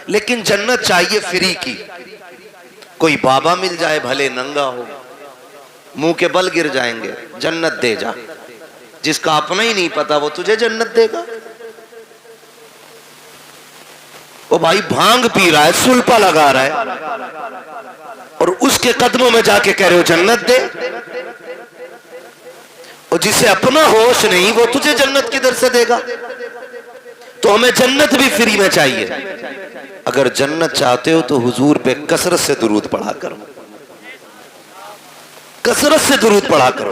لیکن جنت چاہیے فری کی. کوئی بابا مل جائے بھلے ننگا ہو, منہ کے بل گر جائیں گے, جنت دے جا. جس کا اپنا ہی نہیں پتا وہ تجھے جنت دے گا. وہ بھائی بھانگ پی رہا ہے, سلپا لگا رہا ہے, اور اس کے قدموں میں جا کے کہہ رہے ہو جنت دے. اور جسے اپنا ہوش نہیں وہ تجھے جنت کدھر سے دے گا؟ تو ہمیں جنت بھی فری میں چاہیے. اگر جنت چاہتے ہو تو حضور پہ کثرت سے درود پڑھا کرو, کثرت سے درود پڑھا کرو.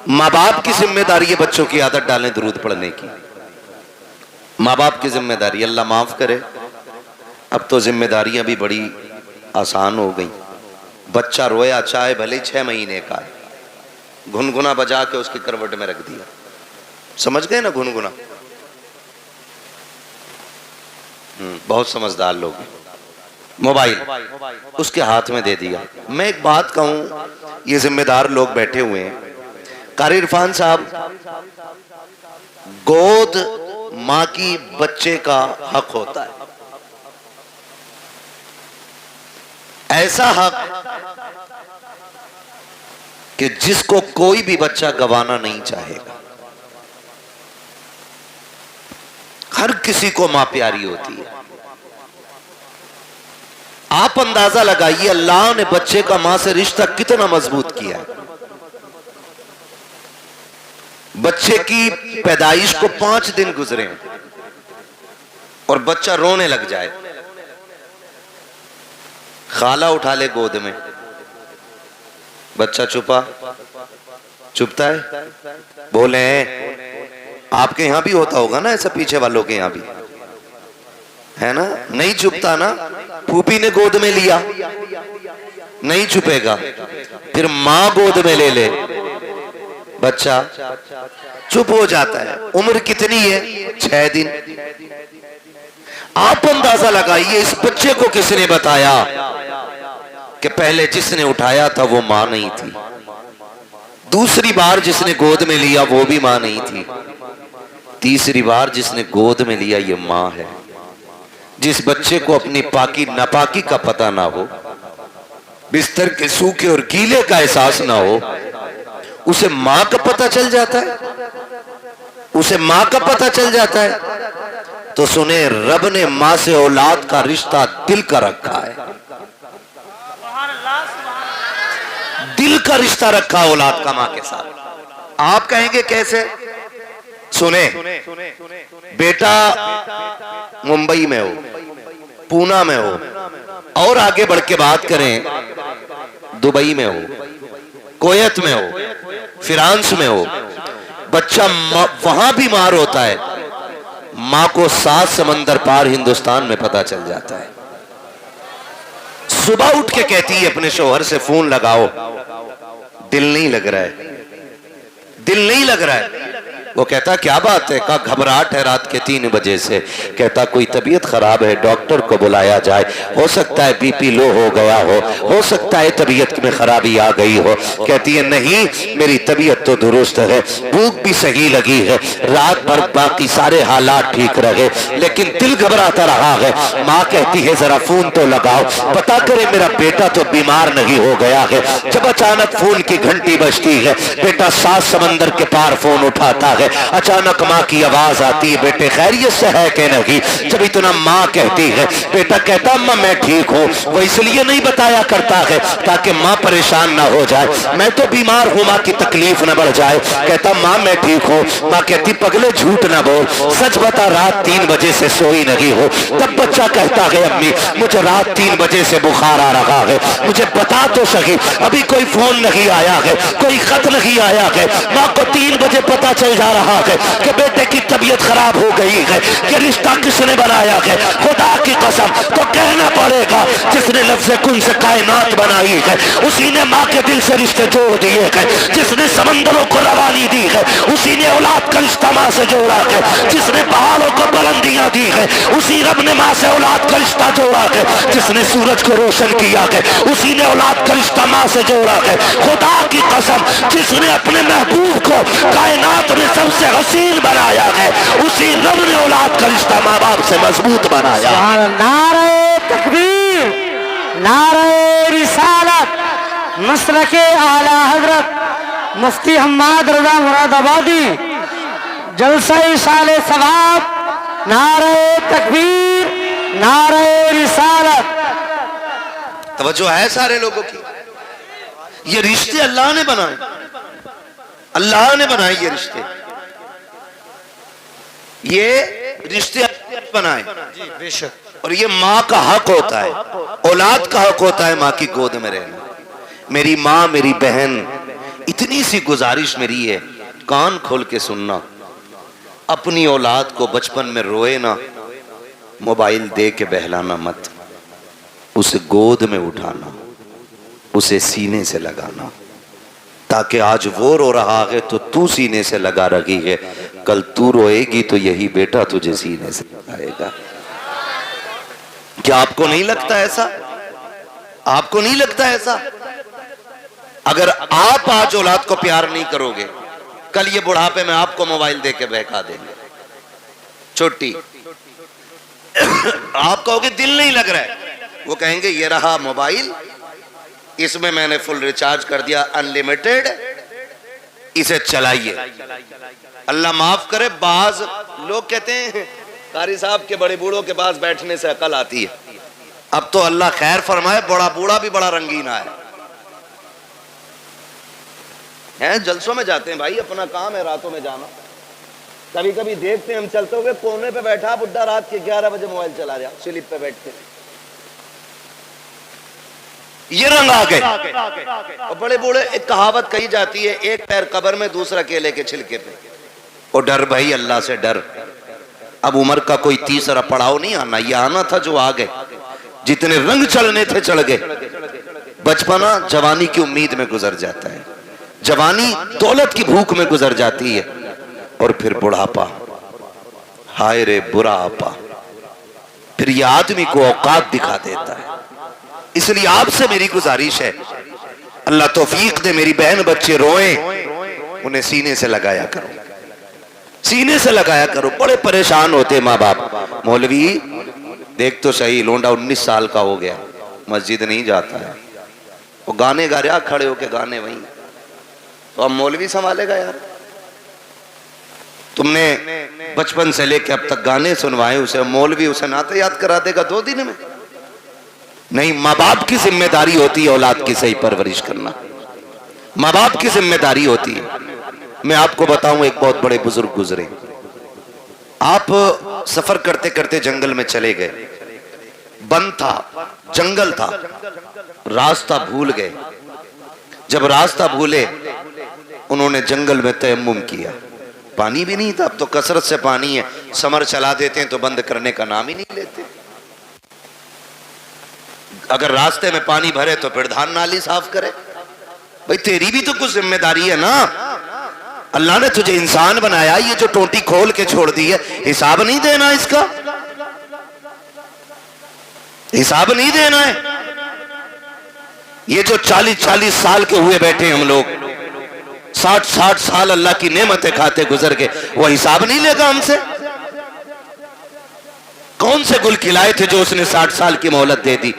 ماں باپ کی ذمہ داری ہے بچوں کی عادت ڈالیں درود پڑھنے کی. ماں باپ کی ذمہ داری, اللہ معاف کرے اب تو ذمہ داریاں بھی بڑی آسان ہو گئیں. بچہ رویا چاہے بھلے 6 مہینے کا ہے, گھنگنا بجا کے اس کی کروٹ میں رکھ دیا. سمجھ گئے نا گھنگنا؟ بہت سمجھدار لوگ ہیں. موبائل اس کے ہاتھ میں دے دیا. میں ایک بات کہوں, یہ ذمہ دار لوگ بیٹھے ہوئے ہیں. قاری عرفان صاحب, گود ماں کی بچے کا حق ہوتا ہے, ایسا حق کہ جس کو کوئی بھی بچہ گوانا نہیں چاہے گا. ہر کسی کو ماں پیاری ہوتی ہے. آپ اندازہ لگائیے اللہ نے بچے کا ماں سے رشتہ کتنا مضبوط کیا ہے. بچے کی پیدائش کو 5 دن گزرے ہیں اور بچہ رونے لگ جائے, خالہ اٹھا لے گود میں, بچہ چپتا ہے. بولے آپ کے یہاں بھی ہوتا ہوگا نا ایسا, پیچھے والوں کے یہاں بھی ہے نا, نہیں چپتا نا. پھوپھی نے گود میں لیا, نہیں چپے گا. پھر ماں گود میں لے لے, بچہ چپ ہو جاتا ہے. عمر کتنی ہے؟ 6 دن. آپ اندازہ لگائیے اس بچے کو کس نے بتایا کہ پہلے جس نے اٹھایا تھا وہ ماں نہیں تھی, دوسری بار جس نے گود میں لیا وہ بھی ماں نہیں تھی, تیسری بار جس نے گود میں لیا یہ ماں ہے. جس بچے کو اپنی پاکی ناپاکی کا پتہ نہ ہو, بستر کے سوکھے اور گیلے کا احساس نہ ہو, اسے ماں کا پتہ چل جاتا ہے, اسے ماں کا پتہ چل جاتا ہے. تو سنیں, رب نے ماں سے اولاد کا رشتہ دل کا رکھا ہے, دل کا رشتہ رکھا اولاد کا ماں کے ساتھ. آپ کہیں گے کیسے؟ سنیں, بیٹا ممبئی میں ہو, پونا میں ہو, اور آگے بڑھ کے بات کریں دبئی میں ہو, کویت میں ہو, فرانس میں ہو, بچہ وہاں بیمار ہوتا ہے, ماں کو 7 سمندر پار ہندوستان میں پتہ چل جاتا ہے. صبح اٹھ کے کہتی ہے اپنے شوہر سے فون لگاؤ, دل نہیں لگ رہا ہے, دل نہیں لگ رہا ہے. وہ کہتا کیا بات ہے؟ کہا گھبراہٹ ہے رات کے 3 بجے سے. کہتا کوئی طبیعت خراب ہے, ڈاکٹر کو بلایا جائے, ہو سکتا ہے بی پی لو ہو گیا ہو سکتا ہے طبیعت میں خرابی آ گئی ہو. کہتی ہے نہیں, میری طبیعت تو درست ہے, بھوک بھی صحیح لگی ہے, رات بھر باقی سارے حالات ٹھیک رہے, لیکن دل گھبراتا رہا ہے. ماں کہتی ہے ذرا فون تو لگاؤ, پتا کرے میرا بیٹا تو بیمار نہیں ہو گیا ہے. جب اچانک فون کی گھنٹی بجتی ہے, بیٹا 7 سمندر کے پار فون اٹھاتا ہے. اچانک ماں کی آواز آتی ہے, بیٹے خیریت سے ہے کہ نہیں؟ جب اتنا ماں کہتی ہے, بیٹا کہتا اماں میں ٹھیک ہوں. وہ اس لیے نہیں بتایا کرتا ہے تاکہ ماں پریشان نہ ہو جائے, میں تو بیمار ہوں, ماں کی تکلیف نہ بڑھ جائے. کہتا ماں میں ٹھیک ہوں. ماں کہتی پگلے جھوٹ نہ بول, سچ بتا رات 3 بجے سے سوئی نہیں ہو. تب بچہ کہتا ہے امی مجھے رات 3 بجے سے بخار آ رہا ہے, مجھے بتا تو صحیح, ابھی کوئی فون نہیں آیا ہے, کوئی خط نہیں آیا ہے. ماں کو 3 بجے پتا چل جا رہا ہے کہ بیٹے کی طبیعت خراب ہو گئی ہے. یہ رشتہ کس نے بنایا ہے؟ خدا کی قسم تو کہنا پڑے گا جس نے لفظ کن سے کائنات بنائی ہے, اسی نے ماں کے دل سے رشتے جوڑ دیے ہیں. جس نے سمندروں کو روانی دی ہے, اسی نے اولاد کا رشتہ ماں سے جوڑا ہے. جس نے پہاڑوں کو بلندیاں دی ہے, اسی رب نے ماں سے اولاد کا رشتہ جوڑا ہے. جس نے سورج کو روشن کیا ہے, اسی نے اولاد کا رشتہ ماں سے جوڑا ہے. خدا کی قسم جس نے اپنے محبوب کو کائنات میں سب سے حسین بنایا ہے، اسی رب نے اولاد کا رشتہ ماں باپ سے مضبوط بنایا۔ نعرہ تکبیر، نعرہ رسالت، مسلک اعلی حضرت مفتی حماد رضا مراد آبادی، جلسہ سال ثواب، نعرہ تکبیر، نعرہ رسالت۔ توجہ ہے سارے لوگوں کی؟ یہ رشتے اللہ نے بنائے، اللہ نے بنائے یہ رشتے، یہ رشتے بنائے، اور یہ ماں کا حق ہوتا ہے، اولاد کا حق ہوتا ہے ماں کی گود میں رہنا۔ میری ماں، میری بہن، اتنی سی گزارش میری ہے، کان کھول کے سننا، اپنی اولاد کو بچپن میں روئے نا، موبائل دے کے بہلانا مت، اسے گود میں اٹھانا، اسے سینے سے لگانا، تاکہ آج وہ رو رہا ہے تو تو سینے سے لگا رہی ہے، کل تو روئے گی تو یہی بیٹا تجھے سینے سے لگائے گا۔ کیا آپ کو نہیں لگتا ایسا؟ آپ کو نہیں لگتا ایسا؟ اگر آپ آج اولاد کو پیار نہیں کرو گے، کل یہ بڑھاپے میں آپ کو موبائل دے کے بہکا دیں گے۔ چھوٹی آپ کہو گے دل نہیں لگ رہا ہے، وہ کہیں گے یہ رہا موبائل، اس میں میں نے فل ریچارج کر دیا، انلیمیٹڈ، اسے چلائیے۔ اللہ معاف کرے، بعض لوگ کہتے ہیں قاری صاحب کے بڑے بوڑھوں کے پاس بیٹھنے سے عقل آتی ہے۔ اب تو اللہ خیر فرمائے، بڑا بوڑھا بھی بڑا رنگین آیا ہے، جلسوں میں جاتے ہیں بھائی، اپنا کام ہے راتوں میں جانا، کبھی کبھی دیکھتے ہیں ہم چلتے ہوئے کونے پہ بیٹھا بڈھا رات کے 11 بجے موبائل چلا رہا، سلپ پہ بیٹھتے، یہ رنگ آ گئے۔ اور بڑے بوڑھے، ایک کہاوت کہی جاتی ہے، ایک پیر قبر میں دوسرا کیلے کے چھلکے پہ۔ اور ڈر بھائی، اللہ سے ڈر۔ اب عمر کا کوئی تیسرا پڑاؤ نہیں آنا، یہ آنا تھا جو آ گئے، جتنے رنگ چڑھنے تھے چڑھ گئے۔ بچپنا جوانی کی امید میں گزر جاتا ہے، جوانی دولت کی بھوک میں گزر جاتی ہے، اور پھر بڑھاپا، ہائے رے برا آپا، پھر یہ آدمی کو اوقات دکھا دیتا ہے۔ اس لیے آپ سے میری گزارش ہے، اللہ توفیق دے، میری بہن بچے روئیں، انہیں سینے سے لگایا کرو، سینے سے لگایا کرو۔ بڑے پریشان ہوتے ماں باپ، مولوی دیکھ تو صحیح، لونڈا 19 سال کا ہو گیا، مسجد نہیں جاتا ہے، وہ گانے گا رہا، کھڑے ہو کے گانے وہیں، تو اب مولوی سنبھالے گا یار؟ تم نے بچپن سے لے کے اب تک گانے سنوائے اسے، مولوی اسے نعت یاد کرا دے گا 2 دن میں؟ نہیں، ماں باپ کی ذمہ داری ہوتی ہے اولاد کی صحیح پرورش کرنا، ماں باپ کی ذمہ داری ہوتی ہے۔ میں آپ کو بتاؤں، ایک بہت بڑے بزرگ گزرے، آپ سفر کرتے کرتے جنگل میں چلے گئے، بند تھا، جنگل تھا، راستہ بھول گئے۔ جب راستہ بھولے، انہوں نے جنگل میں تیمم کیا، پانی بھی نہیں تھا، اب تو کثرت سے پانی ہے، سمر چلا دیتے ہیں تو بند کرنے کا نام ہی نہیں لیتے۔ اگر راستے میں پانی بھرے تو پھر دھان نالی صاف کرے، بھئی تیری بھی تو کچھ ذمہ داری ہے نا، اللہ نے تجھے انسان بنایا، یہ جو ٹوٹی کھول کے چھوڑ دی ہے، حساب نہیں دینا اس کا، حساب نہیں دینا ہے۔ یہ جو 40 سال کے ہوئے بیٹھے ہم لوگ، 60 سال اللہ کی نعمتیں کھاتے گزر گئے، وہ حساب نہیں لے گا ہم سے؟ کون سے گل کھلائے تھے جو اس نے 60 سال کی مہلت دے دی؟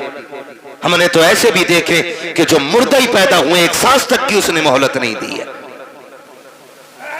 ہم نے تو ایسے بھی دیکھے کہ جو مردہ ہی پیدا ہوئے، 1 سانس تک کی اس نے مہلت نہیں دی ہے۔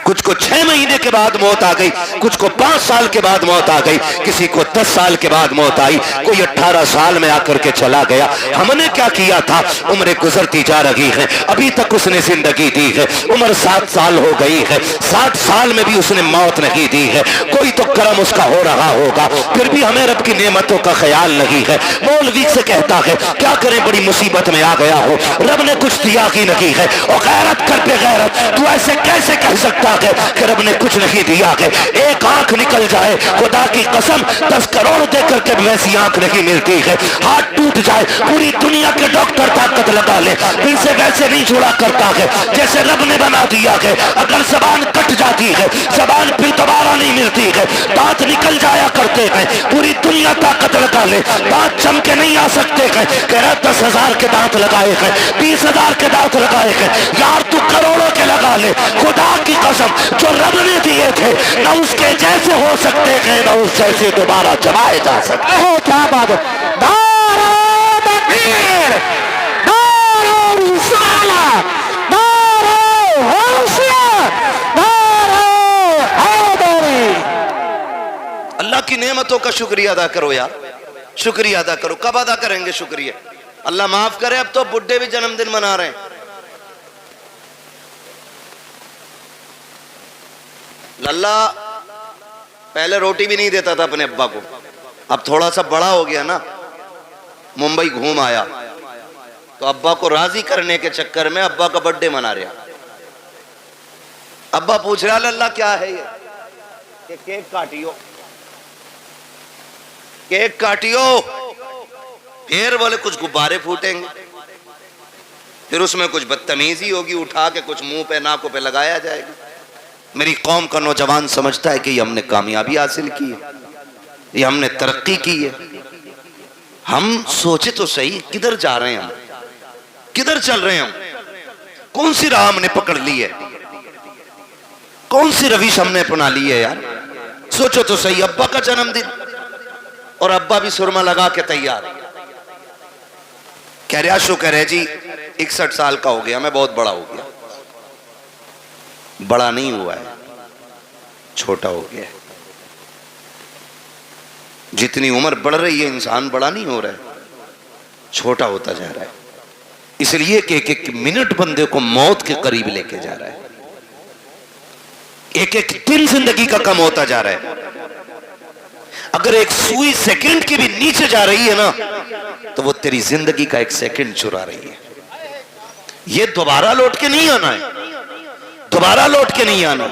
کچھ کو 6 مہینے کے بعد موت آ گئی، کچھ کو 5 سال کے بعد موت آ گئی، کسی کو 10 سال کے بعد موت آئی، کوئی 18 سال میں آ کر کے چلا گیا۔ ہم نے کیا کیا تھا؟ عمریں گزرتی جا رہی ہیں، ابھی تک اس نے زندگی دی ہے، عمر 7 سال ہو گئی ہے، 60 سال میں بھی اس نے موت نہیں دی ہے، کوئی تو کرم اس کا ہو رہا ہوگا، پھر بھی ہمیں رب کی نعمتوں کا خیال نہیں ہے۔ مولوی سے کہتا ہے کیا کریں، بڑی مصیبت میں آ گیا ہو، رب نے کچھ دیا ہی نہیں ہے، اور غیرت کر پہ غیرت، تو ایسے کیسے کہہ سکتا ہے کہ رب نے کچھ نہیں دیا ہے؟ ایک آنکھ نکل جائے، خدا کی قسم 10 کروڑ دے کر کے ویسی آنکھ نہیں ملتی ہے، ہاتھ ٹوٹ جائے، پوری دنیا کے ڈاکٹر طاقت لگا لے، دل سے ویسے نہیں چھوڑا کرتا ہے جیسے رب نے بنا دیا ہے۔ اگر زبان کٹ جاتی ہے، زبان پھر دوبارہ نہیں ملتی ہے، دانت نکل جایا کرتے ہیں، پوری دنیا طاقت لگا لے، دانت چم کے نہیں آ سکتے ہیں، کہہ رہا 10,000 کے دانت لگائے ہیں، 20,000 کے دانت لگائے ہیں، یار تو کروڑوں کے لگا لے، خدا کی قسم انعامات جو رب نے دیے تھے نہ اس کے جیسے ہو سکتے ہیں نہ اس جیسے دوبارہ جمائے جا سکتے ہیں. کیا بات ہے. نعرہ تکبیر، نعرہ رسالت، نعرہ حیثیت، نعرہ حیدری. اللہ کی نعمتوں کا شکریہ ادا کرو یار، شکریہ ادا کرو. کب ادا کریں گے شکریہ؟ اللہ معاف کرے اب تو بڈھے بھی جنم دن منا رہے ہیں. للہ پہلے روٹی بھی نہیں دیتا تھا اپنے ابا کو، اب تھوڑا سا بڑا ہو گیا نا، ممبئی گھوم آیا تو ابا کو راضی کرنے کے چکر میں ابا کا برتھ ڈے منا رہا. ابا پوچھ رہا للہ کیا ہے یہ؟ کہ کیک کاٹیو، کیک کاٹیو. پھر بولے کچھ غبارے پھوٹیں گے، پھر اس میں کچھ بدتمیزی ہوگی، اٹھا کے کچھ منہ پہ ناکوں پہ لگایا جائے گا. میری قوم کا نوجوان سمجھتا ہے کہ یہ ہم نے کامیابی حاصل کی ہے، یہ ہم نے ترقی کی ہے. ہم سوچے تو صحیح کدھر جا رہے ہیں، ہم کدھر چل رہے ہیں، ہم کون سی راہ ہم نے پکڑ لی ہے، کون سی روش ہم نے اپنا لی ہے یار. سوچو تو صحیح. ابا کا جنم دن اور ابا بھی سرما لگا کے تیار. کہہ رہا شو کہہ رہے جی 61 سال کا ہو گیا، میں بہت بڑا ہو گیا. بڑا نہیں ہوا ہے، چھوٹا ہو گیا ہے. جتنی عمر بڑھ رہی ہے انسان بڑا نہیں ہو رہا ہے، چھوٹا ہوتا جا رہا ہے. اس لیے کہ ایک منٹ بندے کو موت کے قریب لے کے جا رہا ہے، ایک ایک دن زندگی کا کم ہوتا جا رہا ہے. اگر ایک سوئی سیکنڈ کی بھی نیچے جا رہی ہے نا تو وہ تیری زندگی کا ایک سیکنڈ چرا رہی ہے. یہ دوبارہ لوٹ کے نہیں آنا ہے، دوبارہ لوٹ کے نہیں آنا.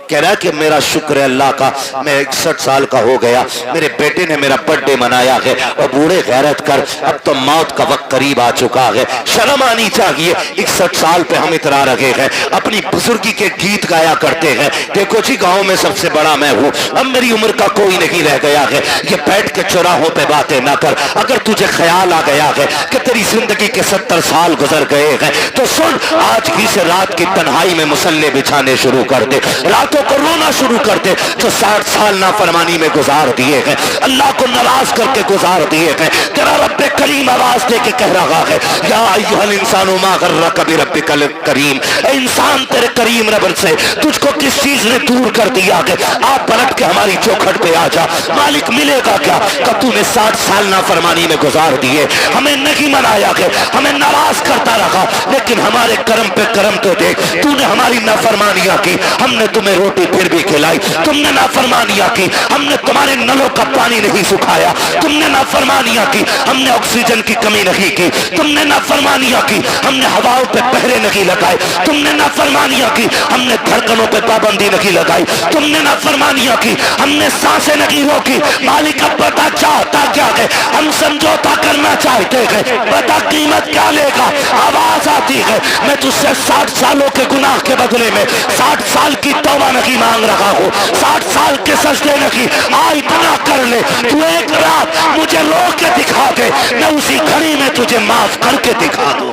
کہہ رہا ہے کہ میرا شکر ہے اللہ کا، میں 61 سال کا ہو گیا، میرے بیٹے نے میرا برتھ ڈے منایا ہے. اور بوڑھے غیرت کر، اب تو موت کا وقت قریب آ چکا ہے، شرم آنی چاہیے. 61 سال پہ ہم اترا رکھے ہیں، اپنی بزرگی کے گیت گایا کرتے ہیں. دیکھو جی گاؤں میں سب سے بڑا میں ہوں، اب میری عمر کا کوئی نہیں رہ گیا ہے. یہ بیٹھ کے چوراہوں پہ باتیں نہ کر. اگر تجھے خیال آ گیا ہے کہ تیری زندگی کے 70 سال گزر گئے ہیں تو سن، آج ہی سے رات کی تنہائی میں مسلے بچھانے شروع کر دے، راتوں کو رونا شروع کر دے. جو 60 سال نافرمانی میں گزار دیے ہیں، اللہ کو ناراض کر کے گزار دیے ہیں، تیرا رب کریم آواز دے کے کہہ رہا ہے یا ایھا الانسان ما غرک بربک الکریم. اے انسان تیرے کریم رب سے تجھ کو کس چیز نے دور کر دیا ہے؟ آپ پلٹ کے ہماری چوکھٹ پہ آ جا. مالک ملے گا کیا کہ تو نے 60 سال نافرمانی میں گزار دیے، ہمیں نہیں منایا ہے، ہمیں ناراض کرتا رہا، لیکن ہمارے کرم پہ کرم تو دیکھ. تو نے ہماری نافرمانیاں کی، ہم نے تمہیں روٹی پھر بھی کھلائی. تم نے نافرمانیاں کی، ہم نے تمہارے نلوں کا پانی نہیں سکھایا. تم نے نافرمانیاں کی، ہم نے آکسیجن کی کمی نہیں کی. تم نے نافرمانیاں کی، ہم نے ہواؤں پہ پہرے نہیں لگائے. تم نے نافرمانیاں کی، ہم نے دھڑکنوں پہ پابندی نہیں لگائی. تم نے نافرمانیاں کی، ہم نے سانسیں نہیں روکی. مالک اب بتا چاہتا کیا ہے؟ ہم سمجھوتا کرنا چاہتے ہیں، بتا قیمت کیا لے گا؟ آواز آتی ہے میں تجھ سے 60 سالوں کے گناہ کے بدلے میں 60 سال کی توبہ نہیں مانگ رہا ہوں، 60 سال کے سجدے نہیں. اتنا کر لے، تو ایک رات مجھے رو کے دکھا دے، میں اسی گھڑی میں تجھے معاف کر کے دکھا دوں.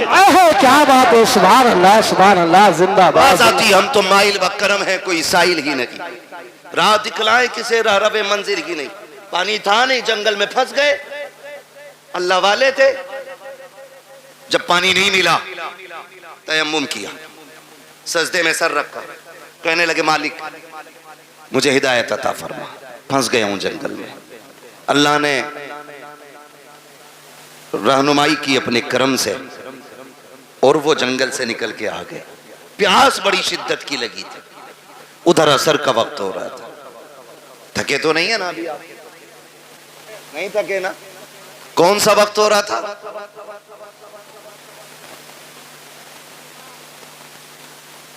کیا بات ہے. سبحان اللہ، سبحان اللہ، زندہ باد. باز آتی ہم تو مائل بکرم ہے، کوئی سائل ہی نہیں. راہ دکھلائے کسے راہ رب منزل ہی نہیں. پانی تھا نہیں، جنگل میں پھنس گئے، اللہ والے تھے. جب پانی نہیں ملا تیمم کیا، سجدے میں سر رکھا، کہنے لگے مالک مجھے ہدایت عطا فرما، پھنس گیا ہوں جنگل میں. اللہ نے رہنمائی کی اپنے کرم سے اور وہ جنگل سے نکل کے آ گئے. پیاس بڑی شدت کی لگی تھی، ادھر عصر کا وقت ہو رہا تھا. تھکے تو نہیں ہے نا ابھی؟ آپ نہیں تھکے نا؟ کون سا وقت ہو رہا تھا؟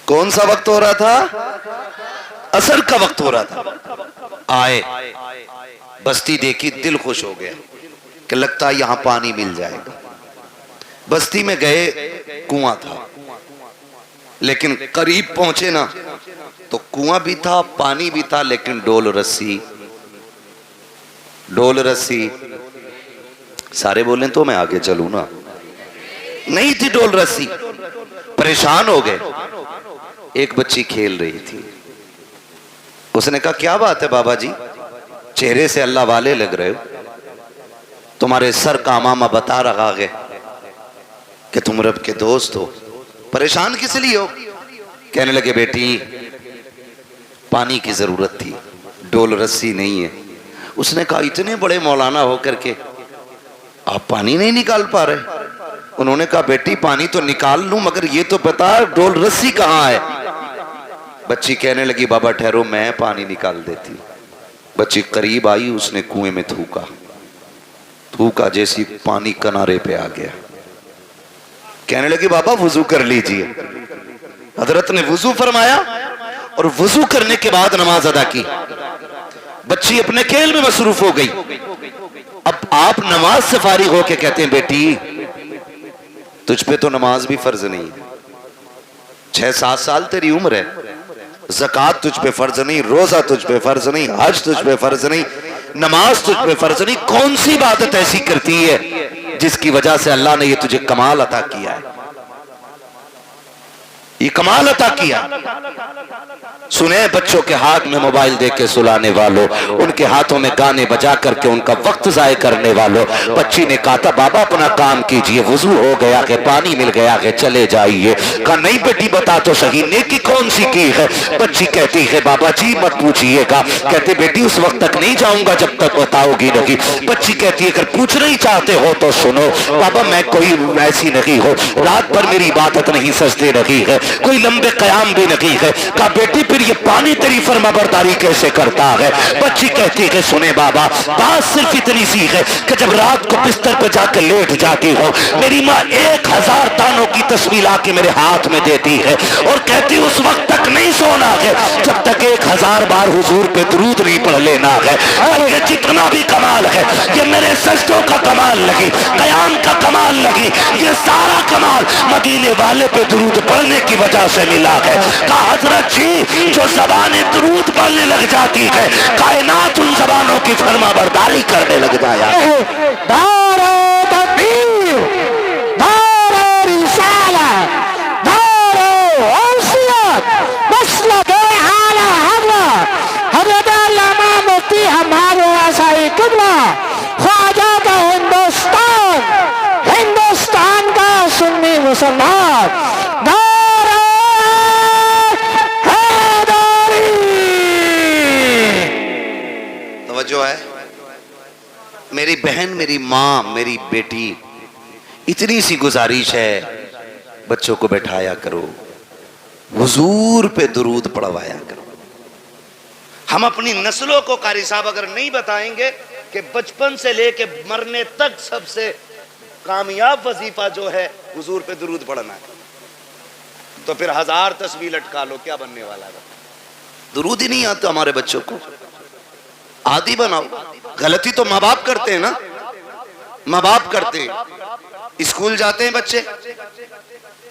کون سا وقت ہو رہا تھا؟ عصر کا وقت ہو رہا تھا. آئے، بستی دیکھی، دل خوش ہو گیا کہ لگتا ہے یہاں پانی مل جائے گا. بستی میں گئے، کنواں تھا، لیکن قریب پہنچے نا تو کنواں بھی تھا، پانی بھی تھا، لیکن ڈول رسی. ڈول رسی سارے بولیں تو میں آگے چلوں نا. نہیں تھی ڈول رسی. پریشان ہو گئے. ایک بچی کھیل رہی تھی. اس نے کہا کیا بات ہے بابا جی, چہرے سے اللہ والے لگ رہے ہو, تمہارے سر کا امامہ بتا رہا ہے کہ تم رب کے دوست ہو, پریشان کس لیے ہو؟ کہنے لگے بیٹی پانی کی ضرورت تھی, ڈول رسی نہیں ہے. اس نے کہا اتنے بڑے مولانا ہو کر کے آپ پانی نہیں نکال پا رہے؟ انہوں نے کہا بیٹی پانی تو نکال لوں مگر یہ تو بتا ڈول رسی کہاں ہے. بچی کہنے لگی بابا ٹھہرو میں پانی نکال دیتی. بچی قریب آئی, اس نے کنویں میں تھوکا جیسی پانی کنارے پہ آ گیا. کہنے لگی بابا وضو کر لیجئے. حضرت نے وضو فرمایا اور وضو کرنے کے بعد نماز ادا کی. بچی اپنے کھیل میں مصروف ہو گئی. اب آپ نماز سے فارغ ہو کے کہتے ہیں بیٹی تجھ پہ تو نماز بھی فرض نہیں ہے, 6-7 سال تیری عمر ہے, زکوٰۃ تجھ پہ فرض نہیں, روزہ تجھ پہ فرض نہیں, حج تجھ پہ فرض نہیں, نماز تجھ پہ فرض نہیں, کون سی عبادت ایسی کرتی ہے جس کی وجہ سے اللہ نے یہ تجھے کمال عطا کیا ہے, یہ کمال عطا کیا. سنیں بچوں کے ہاتھ میں موبائل دے کے سلانے والوں, ان کے ہاتھوں میں گانے بجا کر کے ان کا وقت ضائع کرنے والوں. بچی نے کہا تھا بابا اپنا کام کیجئے, وضو ہو گیا کہ پانی مل گیا کہ چلے جائیے. کہا نہیں بیٹی بتا تو صحیح نیکی کون سی کی ہے؟ بچی کہتی ہے بابا جی مت پوچھئے گا. کہتے بیٹی اس وقت تک نہیں جاؤں گا جب تک بتاؤ گی نہیں. بچی کہتی ہے اگر پوچھنا ہی چاہتے ہو تو سنو بابا میں کوئی ایسی نہیں ہو, رات بھر میری عبادت نہیں سجدے نہیں ہے, کوئی لمبے قیام بھی نہیں ہے. کہا بیٹی پھر یہ پانی تیری فرما برداری کیسے کرتا ہے؟ بچی کہتی ہے سنے بابا بات صرف اتنی سی ہے کہ جب رات کو بستر پہ جا کے لیٹ جاتی ہو میری ماں 1000 دانوں کی تسبیح لا کے میرے ہاتھ میں دیتی ہے اور کہتی اس وقت تک نہیں سونا ہے جب تک 1000 بار حضور پہ درود نہیں پڑھ لینا ہے. یہ جتنا بھی کمال ہے یہ میرے سجدوں کا کمال لگی, قیام کا کمال لگی, یہ سارا کمال مدینے والے پہ درود پڑھنے کی وجہ سے ملا ہے. کہا حضرت جی جو زبانیں درود پڑھنے لگ جاتی ہے کائنات ان زبانوں کی فرما برداری کرنے لگ جایا. دار تکبیر, دار رسالہ, دار وصیت, مسلک اعلی حضرت حضرت علامہ مفتی ہمارے آسائی قبلہ خواجہ کا ہندوستان کا سنی مسلمان توجہ ہے. میری بہن, میری ماں, میری بیٹی, اتنی سی گزارش ہے بچوں کو بیٹھایا کرو, حضور پہ درود پڑھوایا کرو. ہم اپنی نسلوں کو قاری صاحب اگر نہیں بتائیں گے کہ بچپن سے لے کے مرنے تک سب سے کامیاب وظیفہ جو ہے حضور پہ درود پڑھنا ہے, تو پھر 1000 تسبیح لٹکا لو کیا بننے والا ہے؟ درود ہی نہیں آتا ہمارے بچوں کو. عادی بناؤ. غلطی تو ماں باپ کرتے ہیں نا, ماں باپ کرتے ہیں. اسکول جاتے ہیں بچے,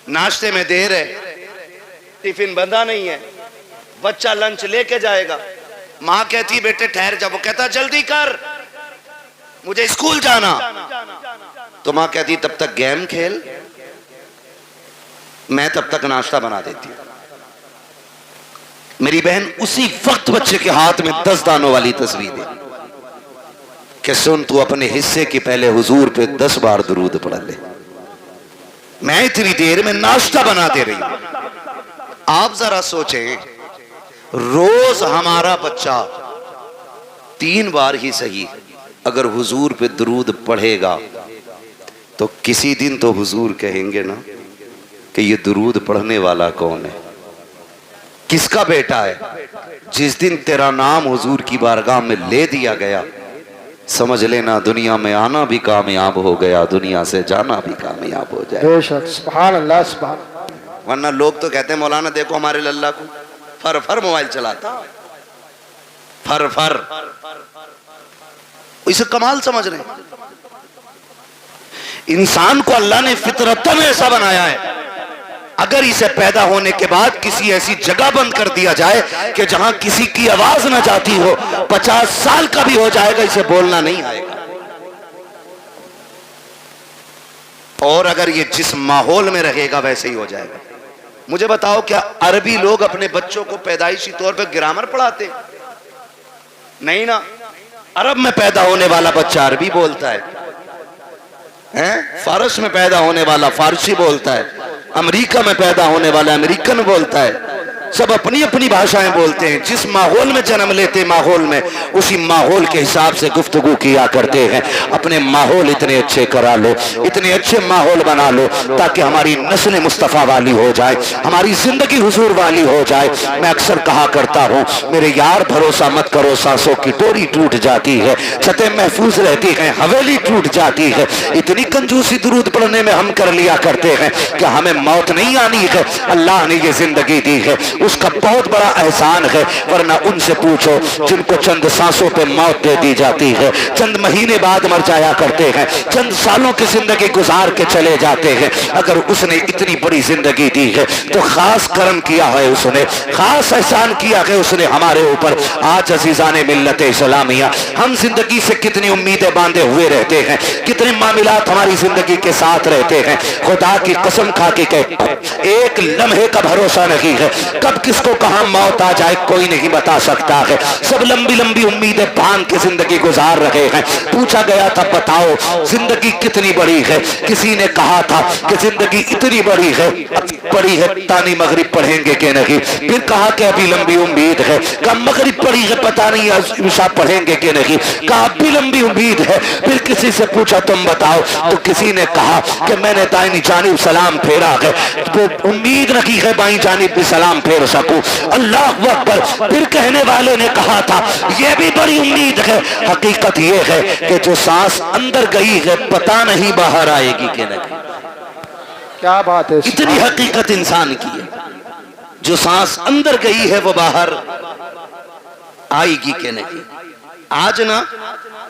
ناشتے میں دیر ہے, ٹفن بندھا نہیں ہے, بچہ لنچ لے کے جائے گا, ماں کہتی بیٹے ٹھہر جا, وہ کہتا جلدی کر مجھے اسکول جانا, تو ماں کہتی تب تک گیم کھیل, میں تب تک ناشتہ بنا دیتی ہوں. میری بہن اسی وقت بچے کے ہاتھ میں 10 دانوں والی تسبیح دے کہ سن تو اپنے حصے کی پہلے حضور پہ 10 بار درود پڑھ لے, میں اتنی دیر میں ناشتہ بنا دے رہی ہوں. آپ ذرا سوچیں روز ہمارا بچہ 3 بار ہی صحیح اگر حضور پہ درود پڑھے گا تو کسی دن تو حضور کہیں گے نا کہ یہ درود پڑھنے والا کون ہے, کس کا بیٹا ہے. جس دن تیرا نام حضور کی بارگاہ میں لے دیا گیا سمجھ لینا دنیا میں آنا بھی کامیاب ہو گیا, دنیا سے جانا بھی کامیاب ہو جائے. بے شک سبحان اللہ سبحان. ورنہ لوگ تو کہتے ہیں مولانا دیکھو ہمارے للہ کو فر فر موبائل چلاتا, فر فر, اسے کمال سمجھ رہے ہیں. انسان کو اللہ نے فطرتاً ایسا بنایا ہے, اگر اسے پیدا ہونے کے بعد کسی ایسی جگہ بند کر دیا جائے کہ جہاں کسی کی آواز نہ جاتی ہو, 50 سال کا بھی ہو جائے گا اسے بولنا نہیں آئے گا. اور اگر یہ جس ماحول میں رہے گا ویسے ہی ہو جائے گا. مجھے بتاؤ کیا عربی لوگ اپنے بچوں کو پیدائشی طور پہ گرامر پڑھاتے؟ نہیں نا. عرب میں پیدا ہونے والا بچہ عربی بولتا ہے، فارس میں پیدا ہونے والا فارسی بولتا ہے، امریکہ میں پیدا ہونے والا امریکن بولتا ہے. سب اپنی اپنی بھاشائیں بولتے ہیں. جس ماحول میں جنم لیتے ماحول میں اسی ماحول کے حساب سے گفتگو کیا کرتے ہیں. اپنے ماحول اتنے اچھے کرا لو، اتنے اچھے ماحول بنا لو تاکہ ہماری نسل مصطفیٰ والی ہو جائے، ہماری زندگی حضور والی ہو جائے. میں اکثر کہا کرتا ہوں میرے یار بھروسہ مت کرو، سانسوں کی ڈوری ٹوٹ جاتی ہے، چھتیں محفوظ رہتی ہیں، حویلی ٹوٹ جاتی ہے. اتنی کنجوسی درود پڑھنے میں ہم کر لیا کرتے ہیں کہ ہمیں موت نہیں آنی ہے، اللہ نے یہ زندگی دی ہے، اس کا بہت بڑا احسان ہے. ورنہ ان سے پوچھو جن کو چند سانسوں پہ موت دے دی جاتی ہے، چند مہینے بعد مر جایا کرتے ہیں، چند سالوں کی زندگی گزار کے چلے جاتے ہیں. اگر اس نے اتنی بڑی زندگی دی ہے تو خاص کرم کیا ہے، اس نے خاص احسان کیا ہے اس نے ہمارے اوپر. آج عزیزان ملت اسلامیہ ہم زندگی سے کتنی امیدیں باندھے ہوئے رہتے ہیں، کتنے معاملات ہماری زندگی کے ساتھ رہتے ہیں. خدا کی قسم کھا کے کہتا ہوں ایک لمحے کا بھروسہ نہیں ہے، کب کس کو کہاں موت آ جائے کوئی نہیں بتا سکتا ہے. سب لمبی لمبی امیدیں باندھ کے زندگی گزار رہے ہیں. پوچھا گیا تھا بتاؤ زندگی کتنی بڑی ہے، کسی نے کہا تھا کہ زندگی اتنی بڑی ہے، پڑی ہے تانی مغرب پڑھیں گے کہ نہیں. پھر کہا کہ ابھی لمبی امید ہے، کہا مغرب پڑی ہے پتہ نہیں عشاء پڑھیں گے کہ نہیں. کہا ابھی لمبی امید ہے. پھر کسی سے پوچھا تم بتاؤ تو کسی نے کہا کہ میں نے دائیں جانب سلام پھیرا ہے، تو امید نہیں ہے بائیں جانب بھی سلام پھیر سکوں. اللہ اکبر. پھر کہنے والے نے کہا تھا یہ بھی بڑی امید ہے. حقیقت یہ ہے کہ جو سانس اندر گئی ہے پتہ نہیں باہر آئے گی کہ نہیں. کیا بات ہے. اتنی حقیقت انسان کی ہے، جو سانس اندر گئی ہے وہ باہر آئے گی کہ نہیں. آج نا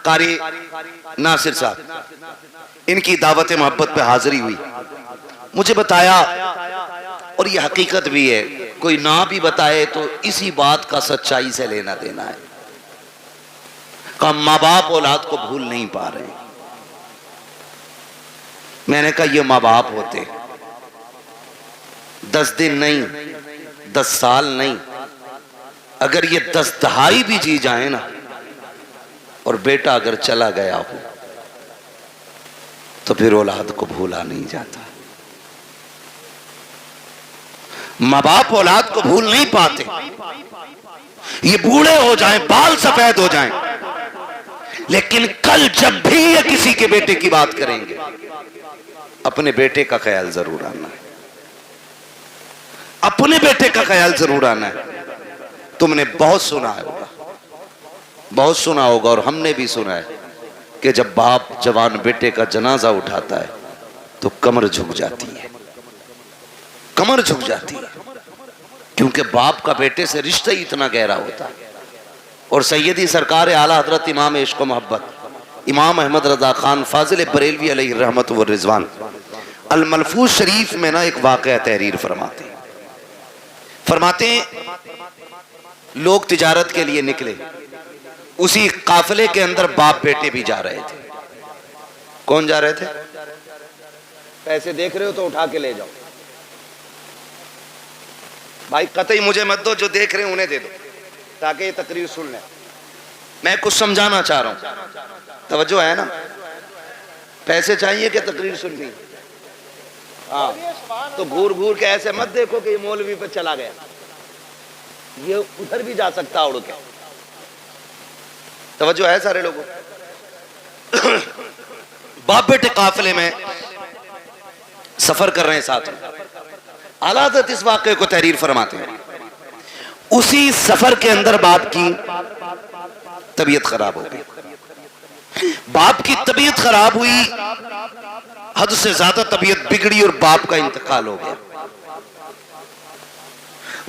قاری ناصر صاحب ان کی دعوت محبت پہ حاضری ہوئی، مجھے بتایا اور یہ حقیقت بھی ہے، کوئی نہ بھی بتائے تو اسی بات کا سچائی سے لینا دینا ہے. کہا ماں باپ اولاد کو بھول نہیں پا رہے. میں نے کہا یہ ماں باپ ہوتے 10 دن نہیں 10 سال نہیں، اگر یہ 10 دہائی بھی جی جائیں نا اور بیٹا اگر چلا گیا ہو تو پھر اولاد کو بھولا نہیں جاتا. ماں باپ اولاد کو بھول نہیں پاتے. یہ بوڑھے ہو جائیں، بال سفید ہو جائیں، لیکن کل جب بھی یہ کسی کے بیٹے کی بات کریں گے اپنے بیٹے کا خیال ضرور آنا ہے، اپنے بیٹے کا خیال ضرور آنا ہے. تم نے بہت سنا ہوگا، بہت سنا ہوگا اور ہم نے بھی سنا ہے کہ جب باپ جوان بیٹے کا جنازہ اٹھاتا ہے تو کمر جھک جاتی ہے، کمر جھک جاتی ہے، کیونکہ باپ کا بیٹے سے رشتہ ہی اتنا گہرا ہوتا ہے. اور سیدی سرکار اعلیٰ حضرت امام عشق و محبت امام احمد رضا خان فاضل بریلوی علیہ الرحمت والرضوان الملفوظ شریف میں نا ایک واقعہ تحریر فرماتے ہیں لوگ تجارت کے لیے نکلے، اسی قافلے کے اندر باپ بیٹے بھی جا رہے تھے. کون جا رہے تھے؟ پیسے دیکھ رہے ہو تو اٹھا کے لے جاؤ بھائی، قطعی مجھے مت دو، جو دیکھ رہے ہیں انہیں دے دو تاکہ یہ تقریر سن لیں. میں کچھ سمجھانا چاہ رہا ہوں، توجہ ہے نا. پیسے چاہیے کہ تقریر سننی؟ ہاں تو گھور گھور کے ایسے مت دیکھو کہ یہ مولوی پہ چلا گیا، یہ ادھر بھی جا سکتا اڑ کے. توجہ ہے سارے لوگوں؟ باپ بیٹے قافلے میں سفر کر رہے ہیں ساتھ میں. اعلیٰ حضرت اس واقعے کو تحریر فرماتے ہیں. اسی سفر کے اندر باپ کی طبیعت خراب ہو گئی. باپ کی طبیعت خراب ہوئی، حد سے زیادہ طبیعت بگڑی اور باپ کا انتقال ہو گیا.